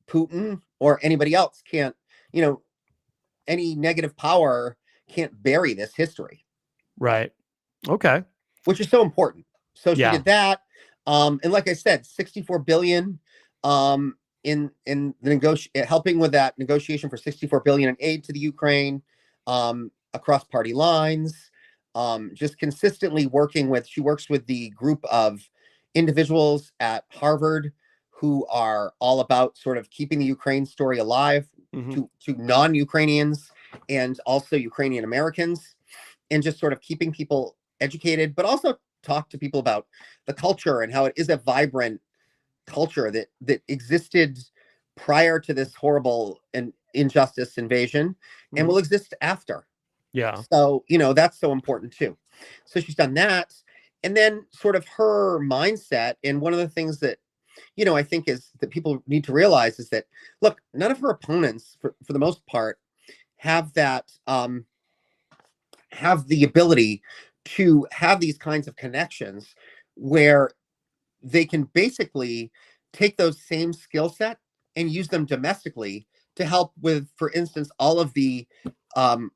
Putin or anybody else can't, any negative power can't bury this history, Right. Okay. which is so important. So she Yeah. did that. And like I said, 64 billion in the helping with that negotiation for 64 billion in aid to the Ukraine, across party lines, just consistently she works with the group of individuals at Harvard who are all about sort of keeping the Ukraine story alive to non-Ukrainians and also Ukrainian Americans, and just sort of keeping people educated, but also talk to people about the culture and how it is a vibrant culture that existed prior to this horrible and injustice invasion and will exist after. Yeah. So, that's so important too. So she's done that. And then sort of her mindset, and one of the things that, I think is that people need to realize is that, look, none of her opponents, for the most part, have that, have the ability to have these kinds of connections where they can basically take those same skill set and use them domestically to help with, for instance, all of the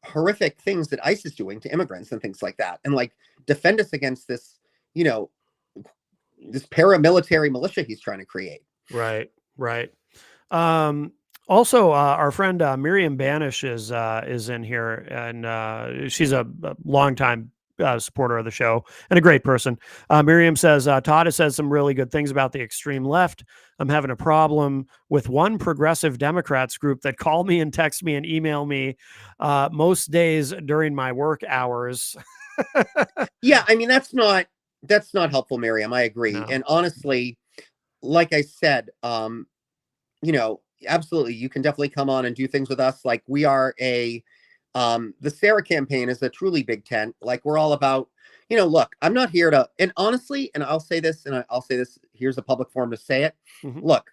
horrific things that ICE is doing to immigrants and things like that, and like defend us against this, this paramilitary militia he's trying to create. Right. Right. Also, our friend Miriam Banish is in here, and she's a longtime supporter of the show and a great person. Miriam says Todd has said some really good things about the extreme left. I'm having a problem with one progressive Democrats group that call me and text me and email me most days during my work hours. Yeah, I mean that's not helpful, Miriam. I agree, No. and honestly, like I said, absolutely, you can definitely come on and do things with us. Like we are the Sarah campaign is a truly big tent. Like we're all about, look, I'm not here to, and honestly, and I'll say this, here's a public forum to say it. Look,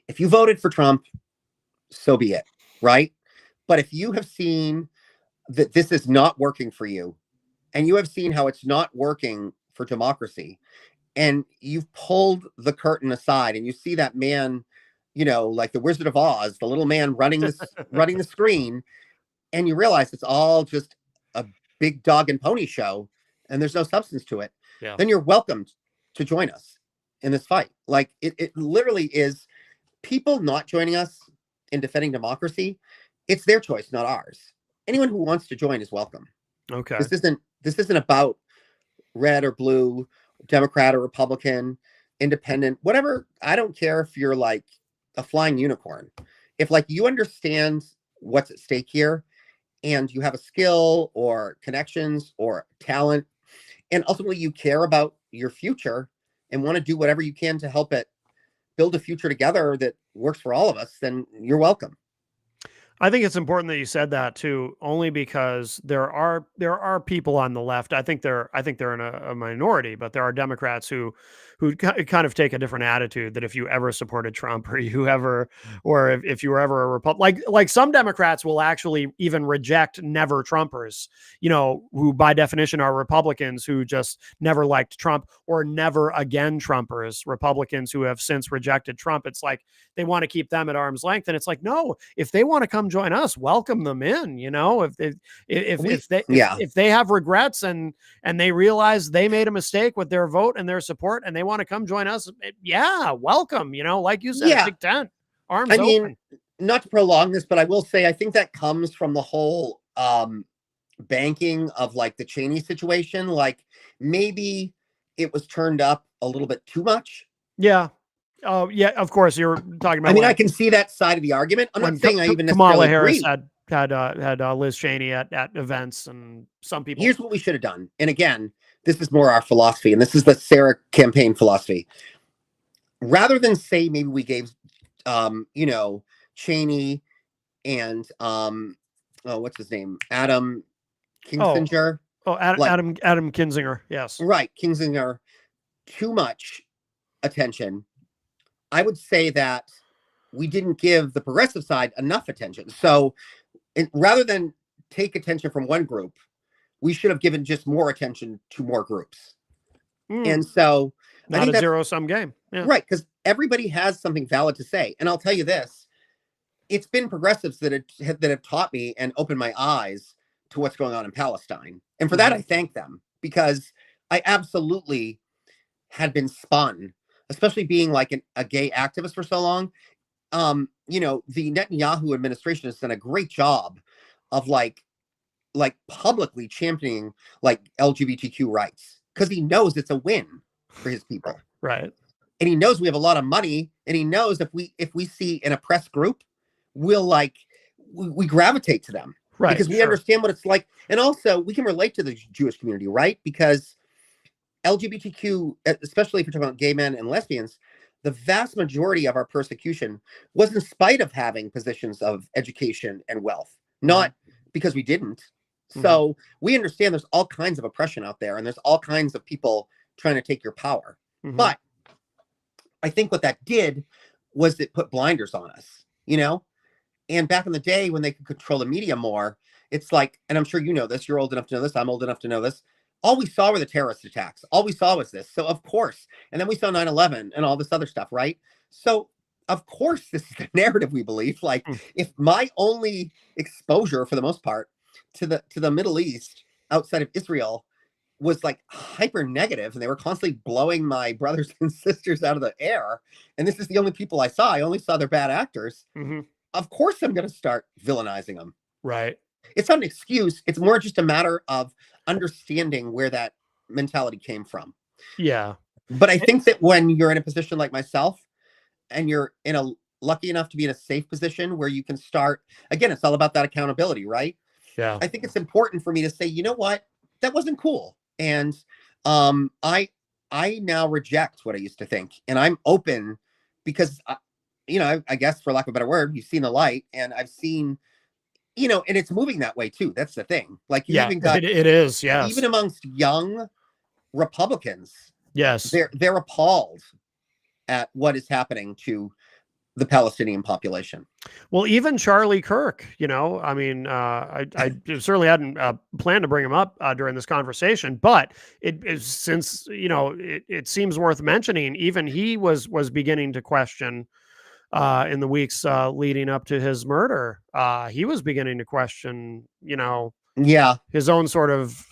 if you voted for Trump, so be it, right? But if you have seen that this is not working for you, and you have seen how it's not working for democracy, and you've pulled the curtain aside and you see that man, like the Wizard of Oz, the little man running the screen, and you realize it's all just a big dog and pony show and there's no substance to it, then you're welcome to join us in this fight. Like it literally is people not joining us in defending democracy. It's their choice, not ours. Anyone who wants to join is welcome. Okay. This isn't about red or blue, Democrat or Republican, independent, whatever. I don't care if you're like a flying unicorn. If like you understand what's at stake here and you have a skill or connections or talent, and ultimately you care about your future and want to do whatever you can to help it build a future together that works for all of us, then you're welcome. I think it's important that you said that too, only because there are people on the left. I think they're in a minority, but there are Democrats who kind of take a different attitude that if you ever supported Trump or if you were ever a Republican, like some Democrats will actually even reject never Trumpers, who by definition are Republicans who just never liked Trump, or never again Trumpers, Republicans who have since rejected Trump. It's like they want to keep them at arm's length, and it's like, no, if they want to come join us, welcome them in. If they have regrets and they realize they made a mistake with their vote and their support, and they want to come join us, yeah, welcome. Like you said, big tent, arms open. Not to prolong this, but I will say I think that comes from the whole banking of like the Cheney situation. Like maybe it was turned up a little bit too much. Yeah. Oh yeah, of course you're talking about. I mean, I can see that side of the argument. I'm not saying I even Kamala necessarily Harris agree. had Liz Cheney at events, and some people. Here's what we should have done. And again, this is more our philosophy, and this is the Sarah campaign philosophy. Rather than say maybe we gave, Cheney and what's his name, Adam Oh, Kinzinger, like Adam Kinzinger. Yes. right, Kinzinger, too much attention. I would say that we didn't give the progressive side enough attention. So rather than take attention from one group, we should have given just more attention to more groups. And so I Not think a that's zero-sum game. Yeah. right, because everybody has something valid to say. And I'll tell you this, it's been progressives that have taught me and opened my eyes to what's going on in Palestine. And for that, I thank them, because I absolutely had been spun, especially being like a gay activist for so long. The Netanyahu administration has done a great job of like publicly championing like LGBTQ rights, because he knows it's a win for his people. Right. And he knows we have a lot of money, and he knows if we see an oppressed group, we'll we gravitate to them. Right. Because we understand what it's like. And also we can relate to the Jewish community, right? Because LGBTQ, especially if you're talking about gay men and lesbians, the vast majority of our persecution was in spite of having positions of education and wealth, not because we didn't. So we understand there's all kinds of oppression out there, and there's all kinds of people trying to take your power. But I think what that did was it put blinders on us, And back in the day when they could control the media more, it's like, and I'm sure you know this, you're old enough to know this, I'm old enough to know this. All we saw were the terrorist attacks. All we saw was this. So of course, and then we saw 9/11 and all this other stuff, right? So of course, this is the narrative we believe. Like, if my only exposure, for the most part, to the Middle East outside of Israel was like hyper negative, and they were constantly blowing my brothers and sisters out of the air, and this is the only people I saw. I only saw their bad actors. Of course, I'm going to start villainizing them. Right. It's not an excuse. It's more just a matter of understanding where that mentality came from. Yeah. But I think that when you're in a position like myself, and you're lucky enough to be in a safe position where you can start, again, it's all about that accountability, right? Yeah. I think it's important for me to say, you know what, that wasn't cool. And I now reject what I used to think, and I'm open because, I guess for lack of a better word, you've seen the light, and I've seen, and it's moving that way too. That's the thing. Like, you even got, it is. Yes. even amongst young Republicans. Yes. They're appalled at what is happening to the Palestinian population. Well, even Charlie Kirk, I mean, I certainly hadn't planned to bring him up during this conversation, but since, it seems worth mentioning, even he was beginning to question in the weeks leading up to his murder. He was beginning to question, his own sort of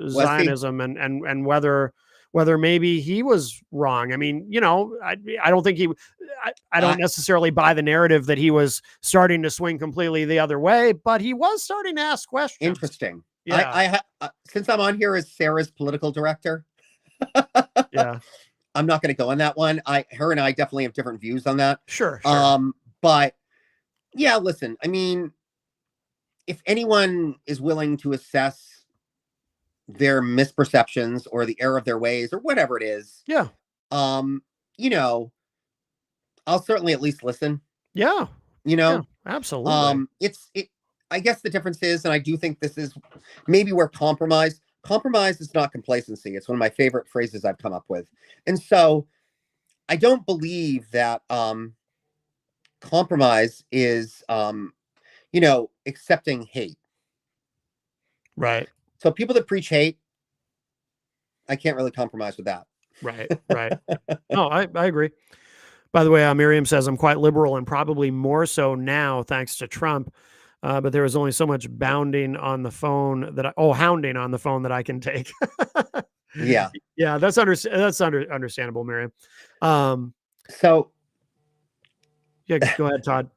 Zionism and whether maybe he was wrong. I mean, I don't think I don't necessarily buy the narrative that he was starting to swing completely the other way, but he was starting to ask questions. Interesting. Yeah. Since I'm on here as Sarah's political director, yeah, I'm not going to go on that one. Her and I definitely have different views on that. Sure. But yeah, listen, I mean, if anyone is willing to assess their misperceptions or the error of their ways or whatever it is, yeah, I'll certainly at least listen. Yeah. Yeah, absolutely. I guess the difference is, and I do think this is maybe where compromise is not complacency. It's one of my favorite phrases I've come up with. And so I don't believe that compromise is, accepting hate. Right. So people that preach hate, I can't really compromise with that. Right. No, I agree. By the way, Miriam says, I'm quite liberal and probably more so now thanks to Trump. But there is only so much hounding on the phone that I can take. Yeah. Yeah, that's understandable, Miriam. So yeah, go ahead, Todd.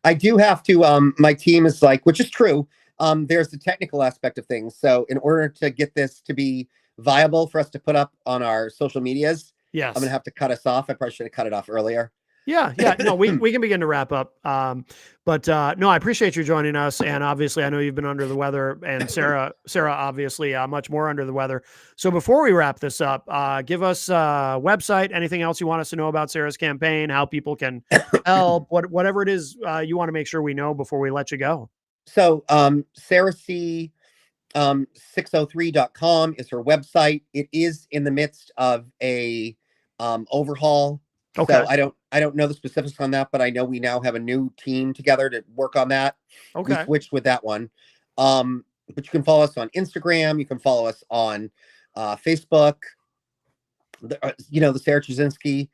I do have to, my team is like, which is true. There's the technical aspect of things. So in order to get this to be viable for us to put up on our social medias, yes, I'm going to have to cut us off. I probably should have cut it off earlier. Yeah, yeah. No, we can begin to wrap up. But no, I appreciate you joining us. And obviously, I know you've been under the weather, and Sarah obviously much more under the weather. So before we wrap this up, give us a website, anything else you want us to know about Sarah's campaign, how people can help, whatever it is you want to make sure we know before we let you go. So, Sarah C. 603.com is her website. It is in the midst of a overhaul. Okay. So I don't know the specifics on that, but I know we now have a new team together to work on that. Okay. We switched with that one. But you can follow us on Instagram. You can follow us on Facebook. The Sarah Trzynski.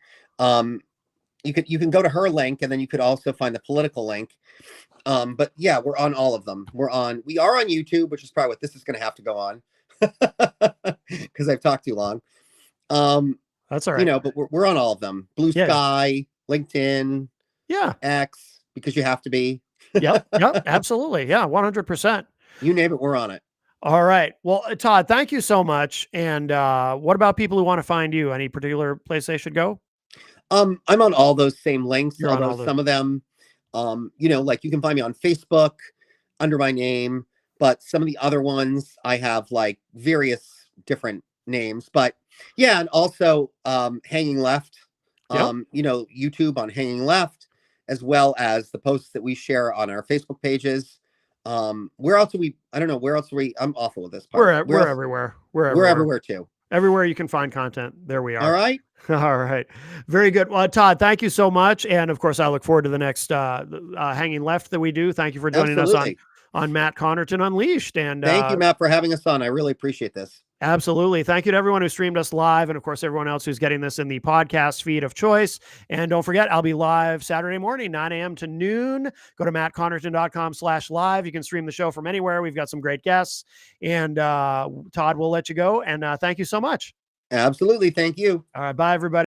You can go to her link, and then you could also find the political link. But yeah, we're on all of them. We are on YouTube, which is probably what this is going to have to go on because I've talked too long. That's all right. But we're on all of them. Blue Sky, LinkedIn, X, because you have to be. Yep, absolutely. Yeah, 100%. You name it, we're on it. All right. Well, Todd, thank you so much. And what about people who want to find you? Any particular place they should go? I'm on all those same links, You're on all although some of them, like you can find me on Facebook under my name, but some of the other ones I have like various different names. But yeah, and also Hanging Left, YouTube on Hanging Left, as well as the posts that we share on our Facebook pages. Where else are we? I don't know. Where else are we? I'm awful with this part. We're everywhere. We're everywhere too. Everywhere you can find content, there we are. All right. All right. Very good. Well, Todd, thank you so much. And of course, I look forward to the next Hanging Left that we do. Thank you for joining us on Matt Connarton Unleashed. And thank you, Matt, for having us on. I really appreciate this. Absolutely. Thank you to everyone who streamed us live. And of course, everyone else who's getting this in the podcast feed of choice. And don't forget, I'll be live Saturday morning, 9 a.m. to noon. Go to mattconnarton.com/live. You can stream the show from anywhere. We've got some great guests. And Todd, we'll let you go. And thank you so much. Absolutely. Thank you. All right. Bye, everybody.